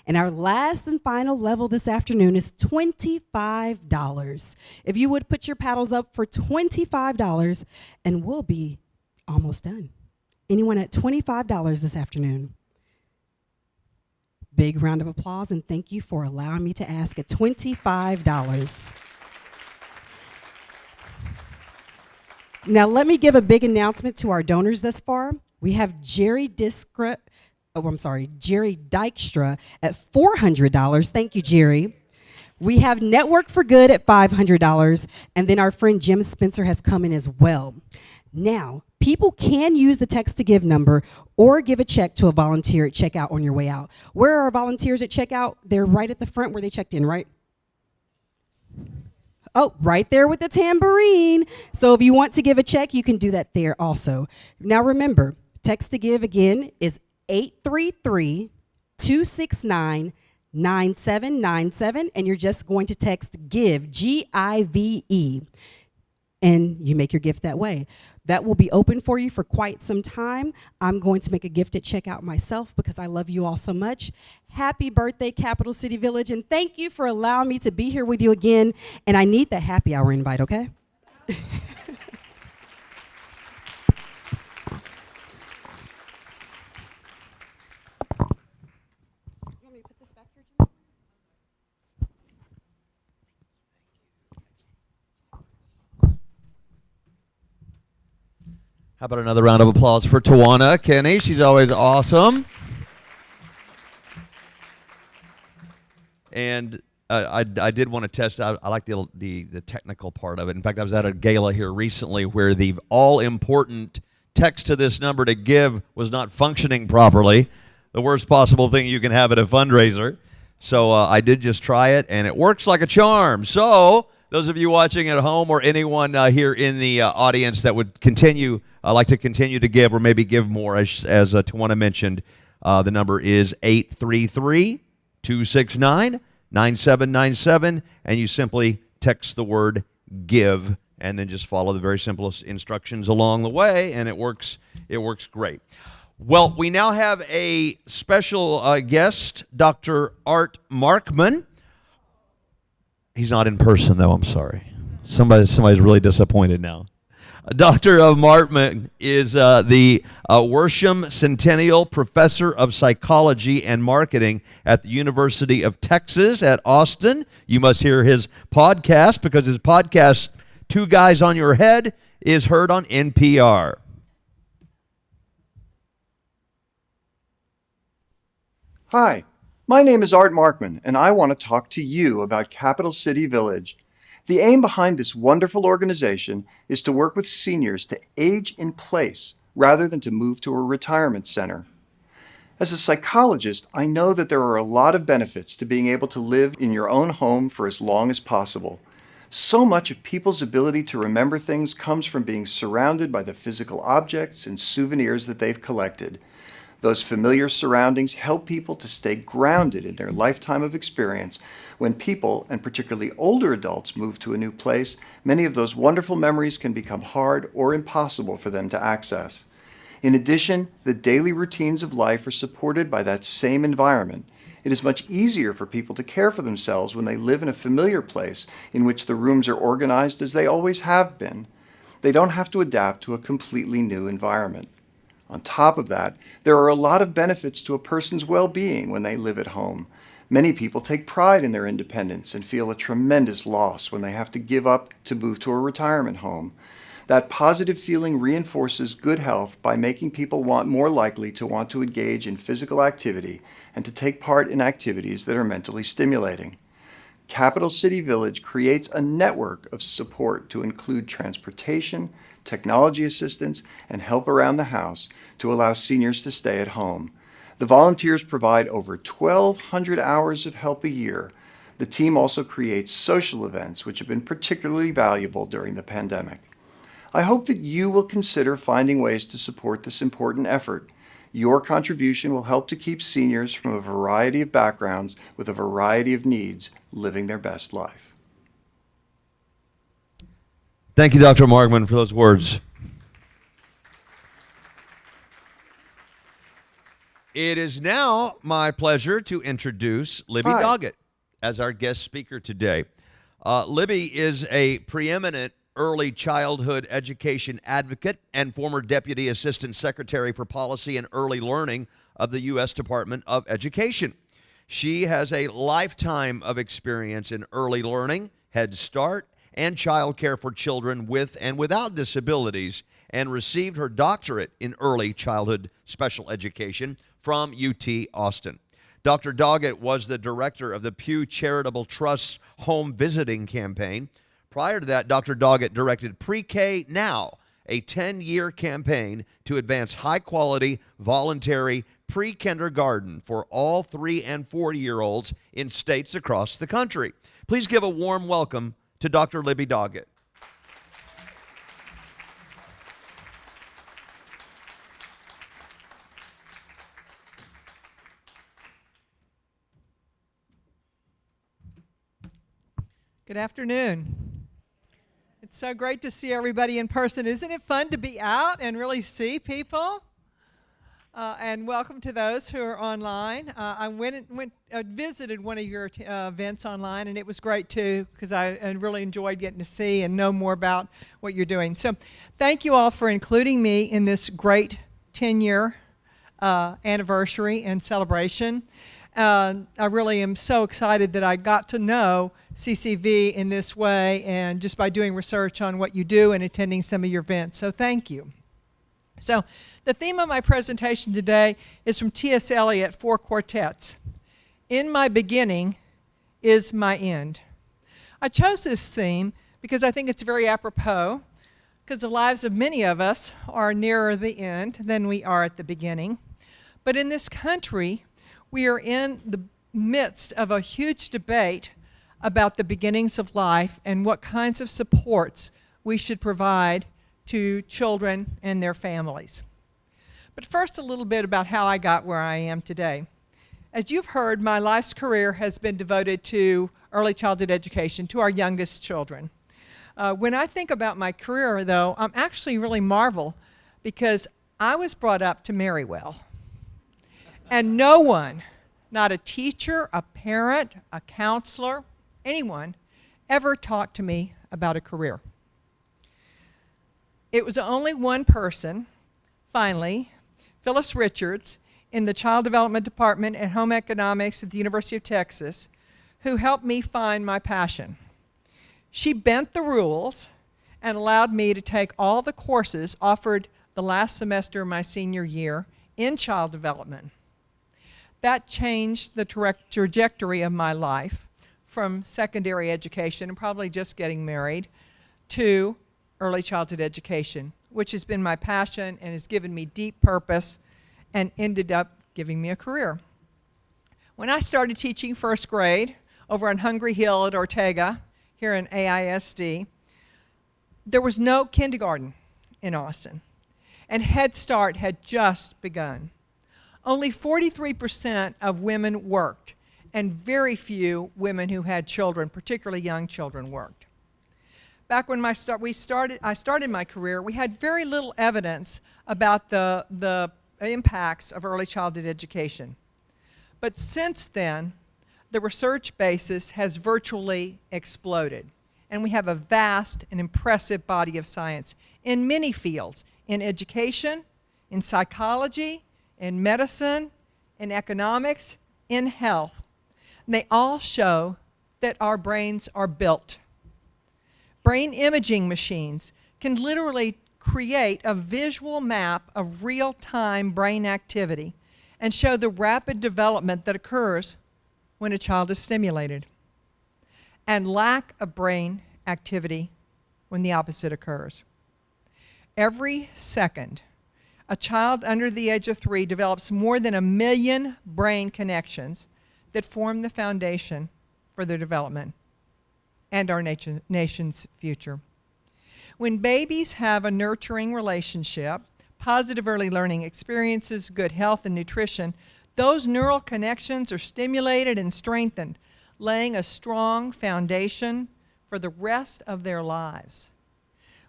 And our last and final level this afternoon is $25. If you would put your paddles up for $25, and we'll be almost done. Anyone at $25 this afternoon? Big round of applause, and thank you for allowing me to ask at $25. Now, let me give a big announcement to our donors thus far. We have Jerry Dykstra at $400. Thank you, Jerry. We have Network for Good at $500, and then our friend Jim Spencer has come in as well. Now, people can use the text to give number or give a check to a volunteer at checkout on your way out. Where are our volunteers at checkout? They're right at the front where they checked in, right? Oh, right there with the tambourine. So if you want to give a check, you can do that there also. Now remember, text to give again is 833-269-9797, and you're just going to text GIVE, G-I-V-E, and you make your gift that way. That will be open for you for quite some time. I'm going to make a gift at checkout myself because I love you all so much. Happy birthday, Capital City Village, and thank you for allowing me to be here with you again. And I need that happy hour invite, okay? How about another round of applause for Tawana Kenny? She's always awesome. And I did want to test out. I like the technical part of it. In fact, I was at a gala here recently where the all-important text to this number to give was not functioning properly. The worst possible thing you can have at a fundraiser. So I did just try it, and it works like a charm. So those of you watching at home or anyone here in the audience that would like to continue to give or maybe give more, as Tawana mentioned, the number is 833-269-9797, and you simply text the word GIVE and then just follow the very simplest instructions along the way, and it works great. Well, we now have a special guest, Dr. Art Markman. He's not in person, though. I'm sorry. Somebody's really disappointed now. Dr. Markman is the Worsham Centennial Professor of Psychology and Marketing at the University of Texas at Austin. You must hear his podcast because his podcast, Two Guys on Your Head, is heard on NPR. Hi, my name is Art Markman, and I want to talk to you about Capital City Village. The aim behind this wonderful organization is to work with seniors to age in place rather than to move to a retirement center. As a psychologist, I know that there are a lot of benefits to being able to live in your own home for as long as possible. So much of people's ability to remember things comes from being surrounded by the physical objects and souvenirs that they've collected. Those familiar surroundings help people to stay grounded in their lifetime of experience. When people, and particularly older adults, move to a new place, many of those wonderful memories can become hard or impossible for them to access. In addition, the daily routines of life are supported by that same environment. It is much easier for people to care for themselves when they live in a familiar place in which the rooms are organized as they always have been. They don't have to adapt to a completely new environment. On top of that, there are a lot of benefits to a person's well-being when they live at home. Many people take pride in their independence and feel a tremendous loss when they have to give up to move to a retirement home. That positive feeling reinforces good health by making people more likely to want to engage in physical activity and to take part in activities that are mentally stimulating. Capital City Village creates a network of support to include transportation, technology assistance, and help around the house to allow seniors to stay at home. The volunteers provide over 1,200 hours of help a year. The team also creates social events, which have been particularly valuable during the pandemic. I hope that you will consider finding ways to support this important effort. Your contribution will help to keep seniors from a variety of backgrounds with a variety of needs living their best life. Thank you, Dr. Markman, for those words. It is now my pleasure to introduce Libby Hi. Doggett as our guest speaker today. Libby is a preeminent early childhood education advocate and former Deputy Assistant Secretary for Policy and Early Learning of the U.S. Department of Education. She has a lifetime of experience in early learning, Head Start, and child care for children with and without disabilities, and received her doctorate in early childhood special education from UT Austin. Dr. Doggett was the director of the Pew Charitable Trust's Home Visiting Campaign. Prior to that, Dr. Doggett directed Pre-K Now, a 10-year campaign to advance high-quality, voluntary pre-kindergarten for all 3- and 4-year-olds in states across the country. Please give a warm welcome to Dr. Libby Doggett. Good afternoon. It's so great to see everybody in person. Isn't it fun to be out and really see people? And welcome to those who are online. I visited one of your events online, and it was great too, because I really enjoyed getting to see and know more about what you're doing. So thank you all for including me in this great 10-year anniversary and celebration. I really am so excited that I got to know CCV in this way, and just by doing research on what you do and attending some of your events. So thank you. So the theme of my presentation today is from T.S. Eliot, 4 quartets. In my beginning is my end. I chose this theme because I think it's very apropos, because the lives of many of us are nearer the end than we are at the beginning. But in this country, we are in the midst of a huge debate about the beginnings of life and what kinds of supports we should provide to children and their families. But first, a little bit about how I got where I am today. As you've heard, my life's career has been devoted to early childhood education, to our youngest children. When I think about my career, though, I'm actually really marvel, because I was brought up to marry well. And no one, not a teacher, a parent, a counselor, anyone, ever talked to me about a career. It was only one person, finally, Phyllis Richards, in the Child Development Department and Home Economics at the University of Texas, who helped me find my passion. She bent the rules and allowed me to take all the courses offered the last semester of my senior year in child development. That changed the trajectory of my life, from secondary education and probably just getting married to early childhood education, which has been my passion and has given me deep purpose and ended up giving me a career. When I started teaching first grade over on Hungry Hill at Ortega here in AISD, there was no kindergarten in Austin, and Head Start had just begun. Only 43% of women worked, and very few women who had children, particularly young children, worked. Back when I started my career, we had very little evidence about the impacts of early childhood education. But since then, the research basis has virtually exploded. And we have a vast and impressive body of science in many fields, in education, in psychology, in medicine, in economics, in health. And they all show that our brains are built. Brain imaging machines can literally create a visual map of real-time brain activity and show the rapid development that occurs when a child is stimulated, and lack of brain activity when the opposite occurs. Every second, a child under the age of 3 develops more than 1 million brain connections that form the foundation for their development and our nation's future. When babies have a nurturing relationship, positive early learning experiences, good health and nutrition, those neural connections are stimulated and strengthened, laying a strong foundation for the rest of their lives.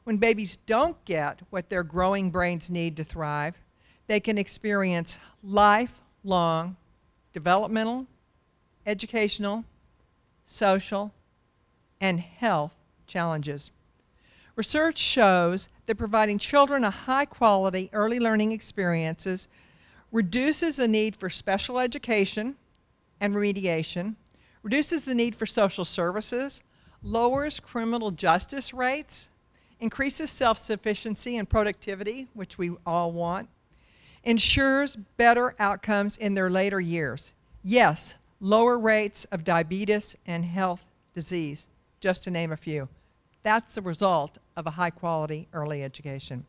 When babies don't get what their growing brains need to thrive, they can experience lifelong developmental, educational, social, and health challenges. Research shows that providing children a high-quality early learning experiences reduces the need for special education and remediation, reduces the need for social services, lowers criminal justice rates, increases self-sufficiency and productivity, which we all want, ensures better outcomes in their later years. Yes, lower rates of diabetes and health disease, just to name a few. That's the result of a high-quality early education.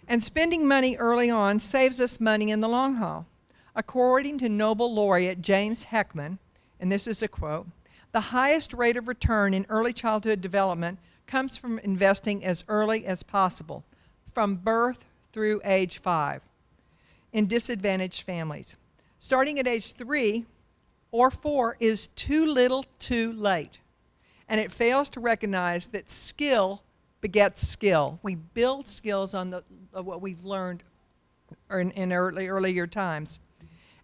And spending money early on saves us money in the long haul. According to Nobel laureate James Heckman, and this is a quote, "The highest rate of return in early childhood development comes from investing as early as possible, from birth through age 5, in disadvantaged families. Starting at age 3 or 4 is too little too late, and it fails to recognize that skill begets skill. We build skills on what we've learned in earlier times.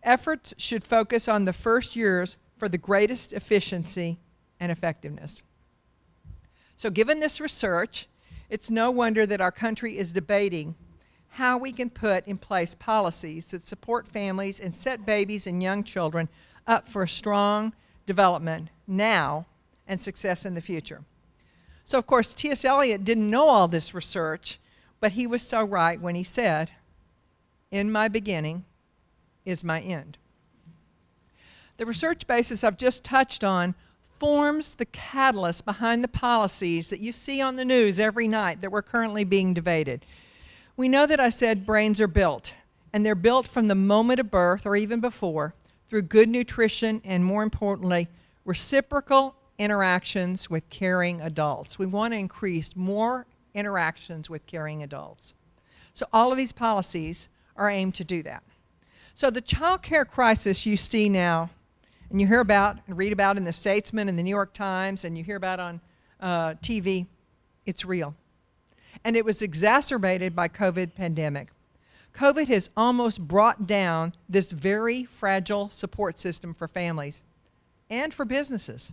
Efforts should focus on the first years for the greatest efficiency and effectiveness." So given this research, it's no wonder that our country is debating how we can put in place policies that support families and set babies and young children up for a strong development now and success in the future. So of course, T.S. Eliot didn't know all this research, but he was so right when he said, "In my beginning is my end." The research basis I've just touched on forms the catalyst behind the policies that you see on the news every night that we're currently being debated. We know that I said brains are built, and they're built from the moment of birth or even before through good nutrition and, more importantly, reciprocal interactions with caring adults. We want to increase more interactions with caring adults. So all of these policies are aimed to do that. So the child care crisis you see now, and you hear about and read about in the Statesman and the New York Times, and you hear about on TV, it's real. And it was exacerbated by COVID pandemic. COVID has almost brought down this very fragile support system for families and for businesses.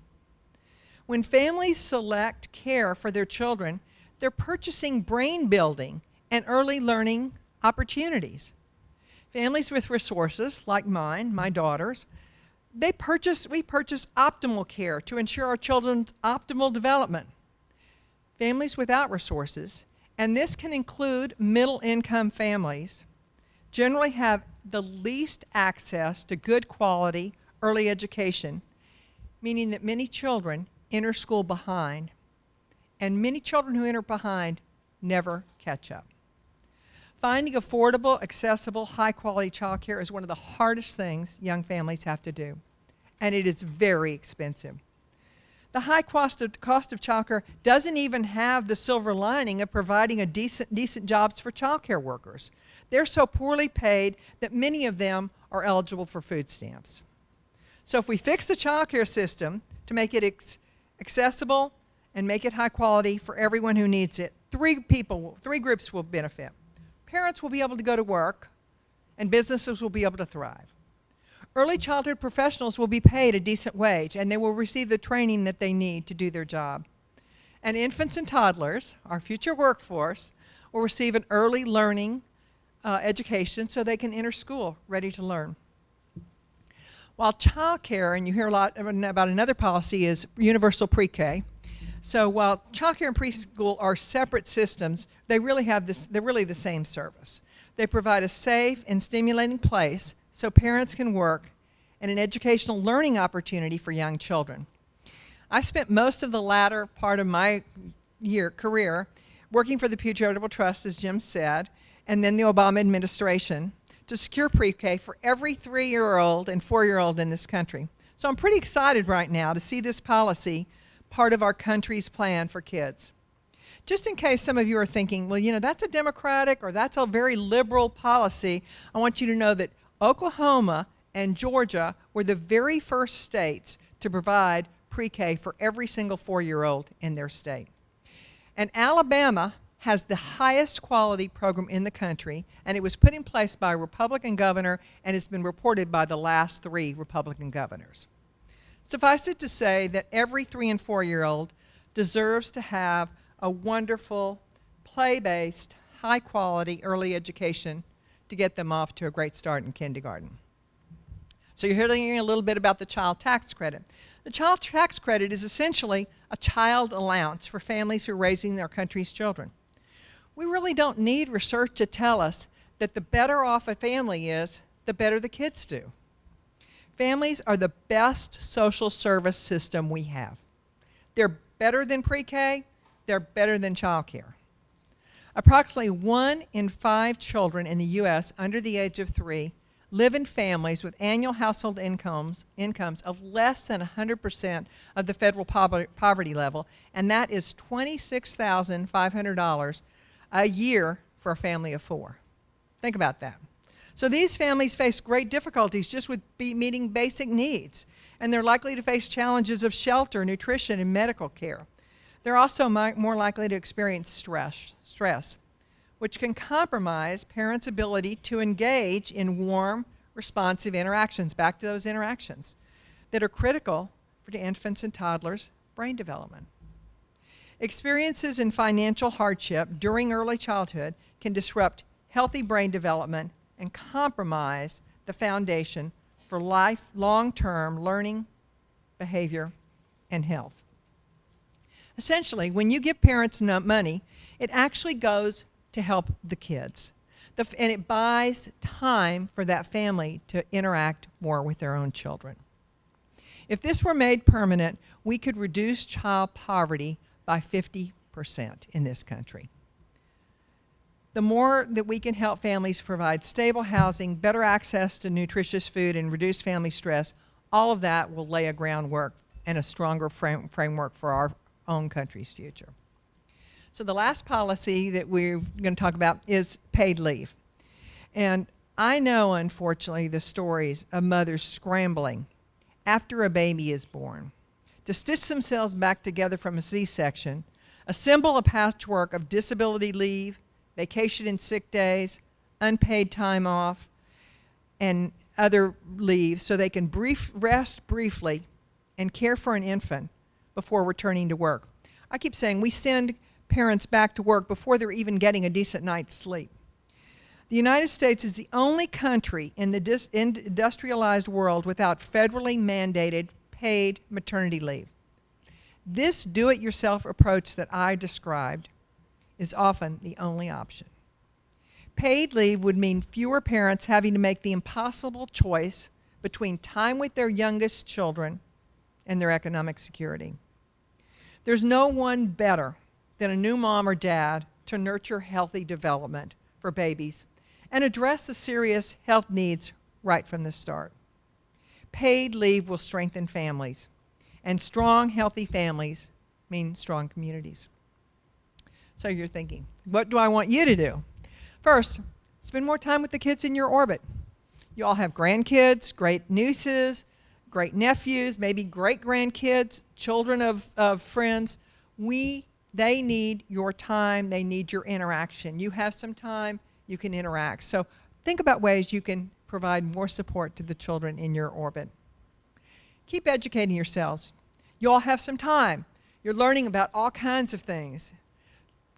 When families select care for their children, they're purchasing brain building and early learning opportunities. Families with resources, like mine, my daughters, we purchase optimal care to ensure our children's optimal development. Families without resources, and this can include middle-income families, generally have the least access to good quality early education, meaning that many children enter school behind, and many children who enter behind never catch up. Finding affordable, accessible, high-quality childcare is one of the hardest things young families have to do, and it is very expensive. The high cost of childcare doesn't even have the silver lining of providing decent jobs for childcare workers. They're so poorly paid that many of them are eligible for food stamps. So if we fix the childcare system to make it accessible and make it high quality for everyone who needs it, three groups will benefit. Parents will be able to go to work, and businesses will be able to thrive. Early childhood professionals will be paid a decent wage, and they will receive the training that they need to do their job. And infants and toddlers, our future workforce, will receive an early learning education so they can enter school ready to learn. While child care, and you hear a lot about another policy, is universal pre-K. So while child care and preschool are separate systems, they're really the same service. They provide a safe and stimulating place so parents can work and an educational learning opportunity for young children. I spent most of the latter part of my career working for the Pew Charitable Trust, as Jim said, and then the Obama administration to secure pre-K for every 3-year-old and 4-year-old in this country. So I'm pretty excited right now to see this policy part of our country's plan for kids. Just in case some of you are thinking, well, you know, that's a Democratic or that's a very liberal policy, I want you to know that Oklahoma and Georgia were the very first states to provide pre-K for every single 4-year-old in their state. And Alabama has the highest quality program in the country, and it was put in place by a Republican governor and has been reported by the last 3 Republican governors. Suffice it to say that every 3- and 4-year-old deserves to have a wonderful, play-based, high-quality early education to get them off to a great start in kindergarten. So you're hearing a little bit about the child tax credit. The child tax credit is essentially a child allowance for families who are raising their country's children. We really don't need research to tell us that the better off a family is, the better the kids do. Families are the best social service system we have. They're better than pre-K, they're better than child care. Approximately 1 in 5 children in the U.S. under the age of 3 live in families with annual household incomes of less than 100% of the federal poverty level, and that is $26,500 a year for a family of 4. Think about that. So these families face great difficulties just with meeting basic needs, and they're likely to face challenges of shelter, nutrition, and medical care. They're also more likely to experience stress, which can compromise parents' ability to engage in warm, responsive interactions, back to those interactions, that are critical for infants and toddlers' brain development. Experiences in financial hardship during early childhood can disrupt healthy brain development and compromise the foundation for long-term learning, behavior, and health. Essentially, when you give parents money, it actually goes to help the kids. And it buys time for that family to interact more with their own children. If this were made permanent, we could reduce child poverty by 50% in this country. The more that we can help families provide stable housing, better access to nutritious food, and reduce family stress, all of that will lay a groundwork and a stronger framework for our own country's future. So the last policy that we're going to talk about is paid leave. And I know, unfortunately, the stories of mothers scrambling after a baby is born to stitch themselves back together from a C-section, assemble a patchwork of disability leave, vacation and sick days, unpaid time off, and other leave so they can rest briefly and care for an infant before returning to work. I keep saying we send parents back to work before they're even getting a decent night's sleep. The United States is the only country in the industrialized world without federally mandated paid maternity leave. This do-it-yourself approach that I described is often the only option. Paid leave would mean fewer parents having to make the impossible choice between time with their youngest children and their economic security. There's no one better than a new mom or dad to nurture healthy development for babies and address the serious health needs right from the start. Paid leave will strengthen families, and strong, healthy families mean strong communities. So you're thinking, what do I want you to do? First, spend more time with the kids in your orbit. You all have grandkids, great nieces, great nephews, maybe great-grandkids, children of friends. They need your time, they need your interaction. You have some time, you can interact. So think about ways you can provide more support to the children in your orbit. Keep educating yourselves. You all have some time. You're learning about all kinds of things.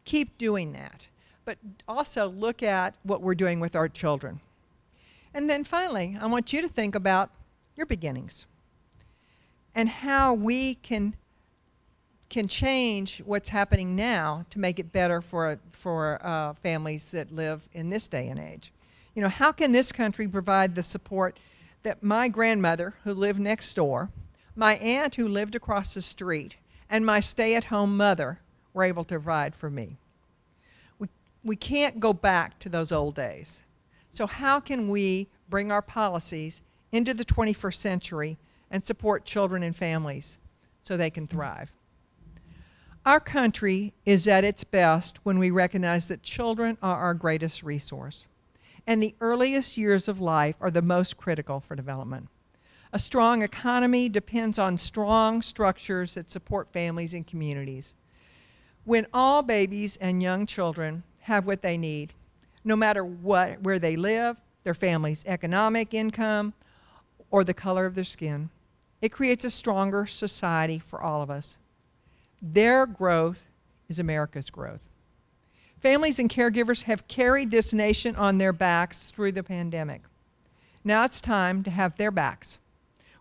Keep doing that. But also look at what we're doing with our children. And then finally, I want you to think about your beginnings and how we can change what's happening now to make it better for families that live in this day and age. You know, how can this country provide the support that my grandmother, who lived next door, my aunt, who lived across the street, and my stay-at-home mother were able to provide for me? We can't go back to those old days. So how can we bring our policies into the 21st century and support children and families so they can thrive? Our country is at its best when we recognize that children are our greatest resource, and the earliest years of life are the most critical for development. A strong economy depends on strong structures that support families and communities. When all babies and young children have what they need, no matter where they live, their family's economic income, or the color of their skin, it creates a stronger society for all of us. Their growth is America's growth. Families and caregivers have carried this nation on their backs through the pandemic. Now it's time to have their backs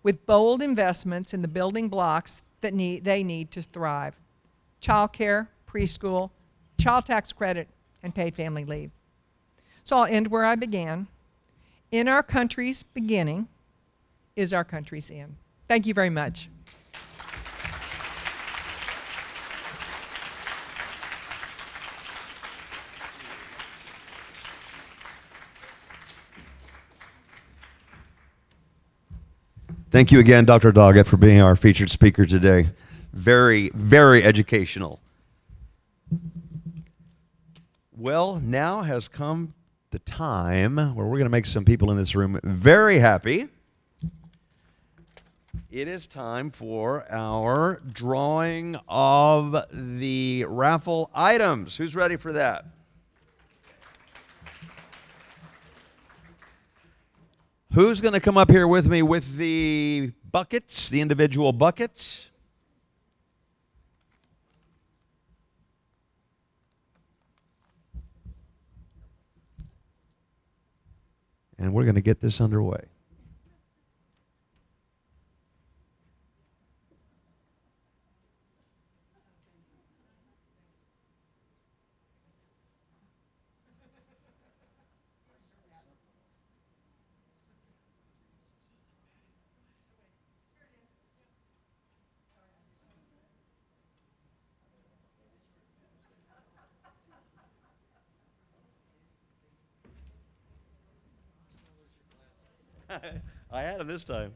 with bold investments in the building blocks that they need to thrive: child care, preschool, child tax credit, and paid family leave. So I'll end where I began. In our country's beginning is our country's end. Thank you very much. Thank you again, Dr. Doggett, for being our featured speaker today. Very, very educational. Well, now has come the time where we're going to make some people in this room very happy. It is time for our drawing of the raffle items. Who's ready for that? Who's going to come up here with me with the buckets, the individual buckets? And we're going to get this underway. I had him this time.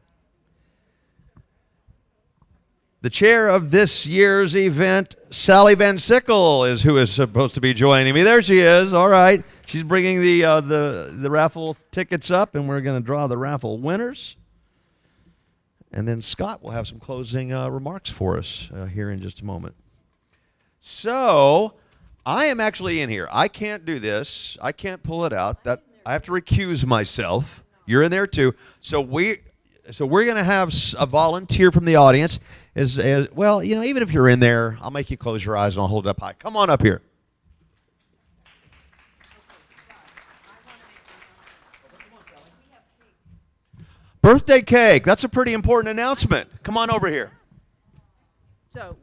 The chair of this year's event, Sally Van Sickle, is who is supposed to be joining me. There she is. All right. She's bringing the raffle tickets up, and we're going to draw the raffle winners. And then Scott will have some closing remarks for us here in just a moment. So I am actually in here. I can't do this. I can't pull it out. I have to recuse myself. You're in there too. So we're going to have a volunteer from the audience. As well, you know, even if you're in there, I'll make you close your eyes and I'll hold it up high. Come on up here. Birthday cake. That's a pretty important announcement. Come on over here. So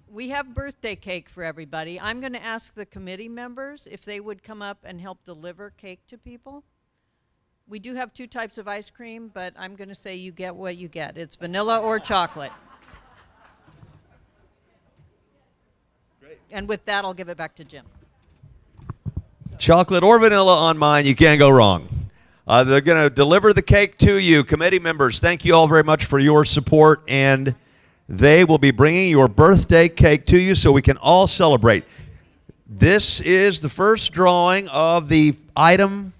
we have birthday cake for everybody. I'm going to ask the committee members if they would come up and help deliver cake to people. We do have two types of ice cream, but I'm going to say you get what you get. It's vanilla or chocolate. Great. And with that, I'll give it back to Jim. Chocolate or vanilla on mine, you can't go wrong. They're going to deliver the cake to you. Committee members, thank you all very much for your support, and they will be bringing your birthday cake to you so we can all celebrate. This is the first drawing of the item.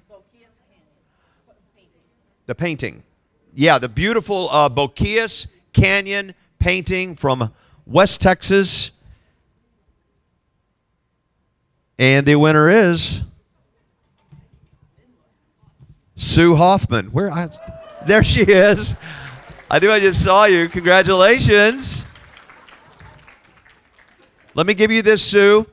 The painting. Yeah, the beautiful Boquillas Canyon painting from West Texas. And the winner is Sue Hoffman. There she is. I just saw you. Congratulations. Let me give you this, Sue.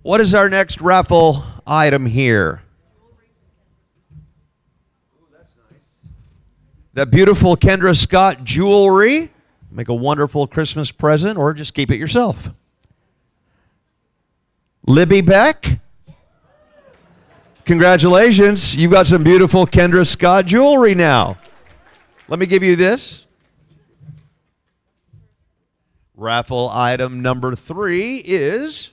What is our next raffle item here? That beautiful Kendra Scott jewelry. Make a wonderful Christmas present or just keep it yourself. Libby Beck. Congratulations. You've got some beautiful Kendra Scott jewelry now. Let me give you this. Raffle item number 3 is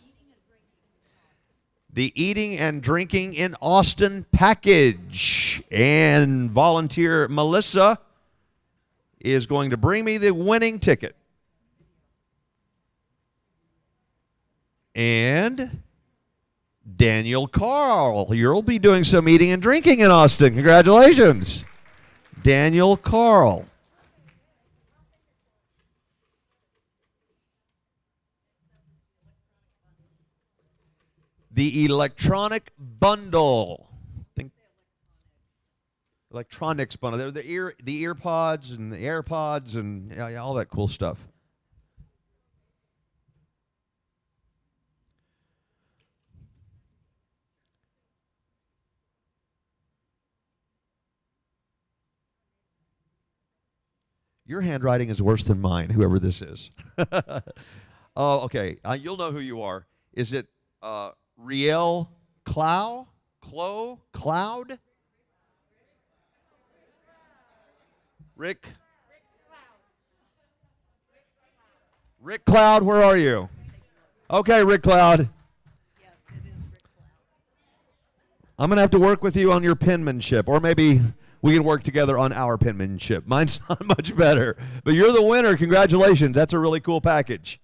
the Eating and Drinking in Austin package. And volunteer Melissa is going to bring me the winning ticket. And Daniel Carl, you'll be doing some eating and drinking in Austin. Congratulations. Daniel Carl. The electronic bundle. Electronics bundle. They're the ear pods and the AirPods and all that cool stuff. Your handwriting is worse than mine, whoever this is. Oh, okay. You'll know who you are. Is it Riel Cloud? Cloud? Rick Cloud, where are you? Okay, Rick Cloud. I'm going to have to work with you on your penmanship, or maybe we can work together on our penmanship. Mine's not much better, but you're the winner. Congratulations. That's a really cool package.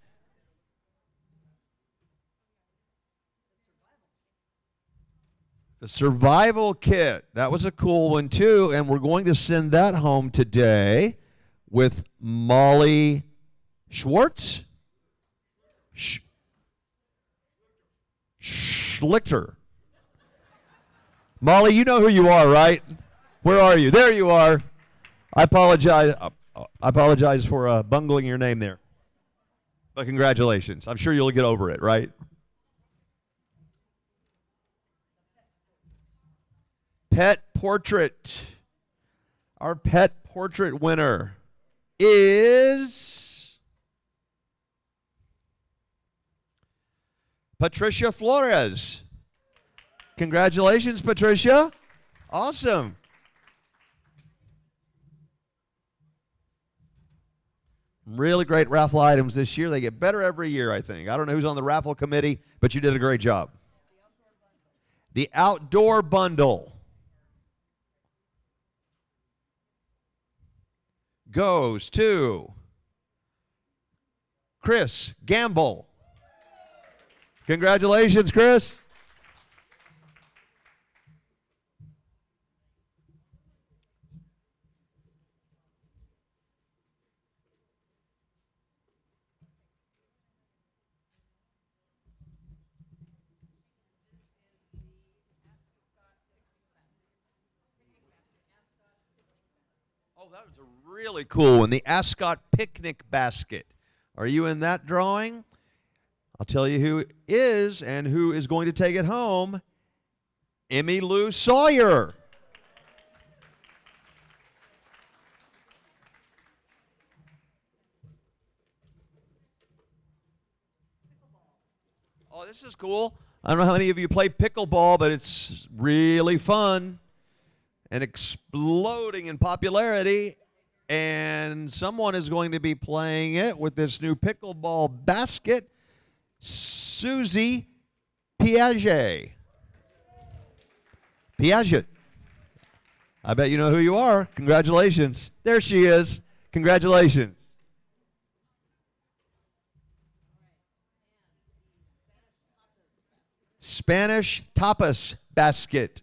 The survival kit. That was a cool one, too, and we're going to send that home today with Molly Schwartz? Schlichter. Molly, you know who you are, right? Where are you? There you are. I apologize for bungling your name there. But congratulations. I'm sure you'll get over it, right? Pet portrait. Our pet portrait winner is Patricia Flores. Congratulations, Patricia. Awesome. Really great raffle items this year. They get better every year, I think. I don't know who's on the raffle committee, but you did a great job. The outdoor bundle goes to Chris Gamble. Congratulations, Chris. Oh, that was a really cool one. The Ascot picnic basket. Are you in that drawing? I'll tell you who is and who is going to take it home. Emmy Lou Sawyer. Oh, this is cool. I don't know how many of you play pickleball, but it's really fun and exploding in popularity. And someone is going to be playing it with this new pickleball basket, Susie Piaget. Piaget. I bet you know who you are. Congratulations. There she is. Congratulations. Spanish tapas basket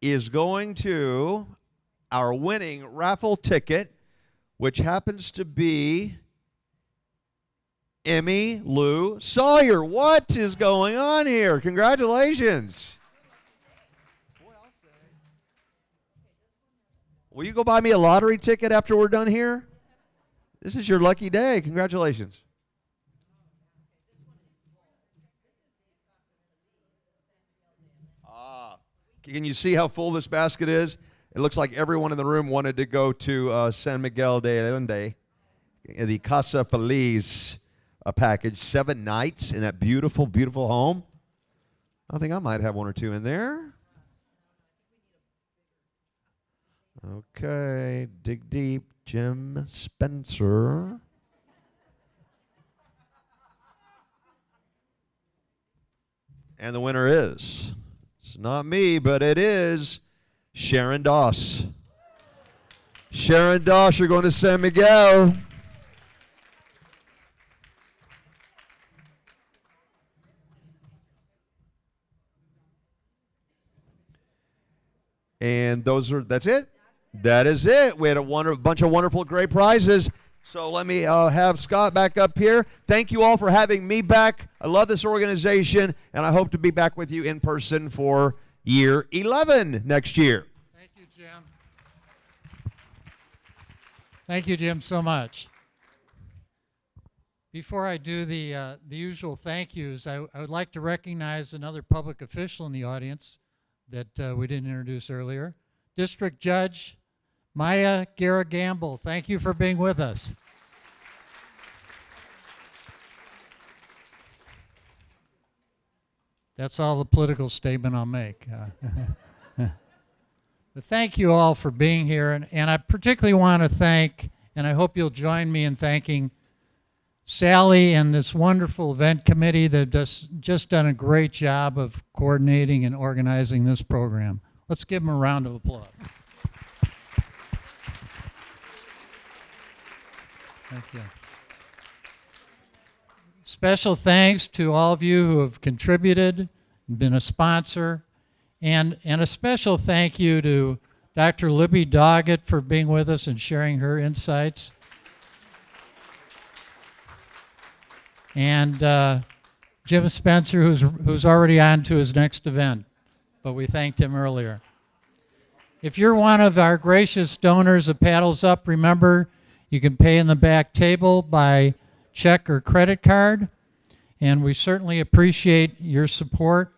is going to our winning raffle ticket, which happens to be Emmy Lou Sawyer. What is going on here? Congratulations. Will you go buy me a lottery ticket after we're done here? This is your lucky day. Congratulations. Can you see how full this basket is? It looks like everyone in the room wanted to go to San Miguel de Allende, the Casa Feliz package, 7 nights in that beautiful, beautiful home. I think I might have one or two in there. Okay, dig deep, Jim Spencer. And the winner is, it's not me, but it is Sharon Doss. Sharon Doss, you're going to San Miguel. And that's it. That is it. We had a bunch of wonderful, great prizes. So let me have Scott back up here. Thank you all for having me back. I love this organization, and I hope to be back with you in person for year 11 next year. Thank you, Jim. Thank you, Jim, so much. Before I do the usual thank yous, I would like to recognize another public official in the audience that we didn't introduce earlier. District Judge Maya Guerra-Gamble, thank you for being with us. That's all the political statement I'll make. But thank you all for being here, and I particularly want to thank, and I hope you'll join me in thanking Sally and this wonderful event committee that has just done a great job of coordinating and organizing this program. Let's give them a round of applause. Thank you. Special thanks to all of you who have contributed and been a sponsor. And a special thank you to Dr. Libby Doggett for being with us and sharing her insights. And Jim Spencer, who's already on to his next event, but we thanked him earlier. If you're one of our gracious donors of Paddles Up, remember you can pay in the back table by check or credit card, and we certainly appreciate your support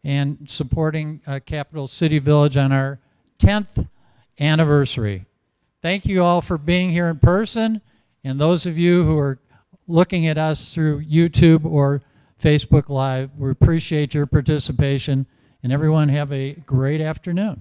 and supporting Capital City Village on our 10th anniversary. Thank you all for being here in person, and those of you who are looking at us through YouTube or Facebook Live, we appreciate your participation, and everyone have a great afternoon.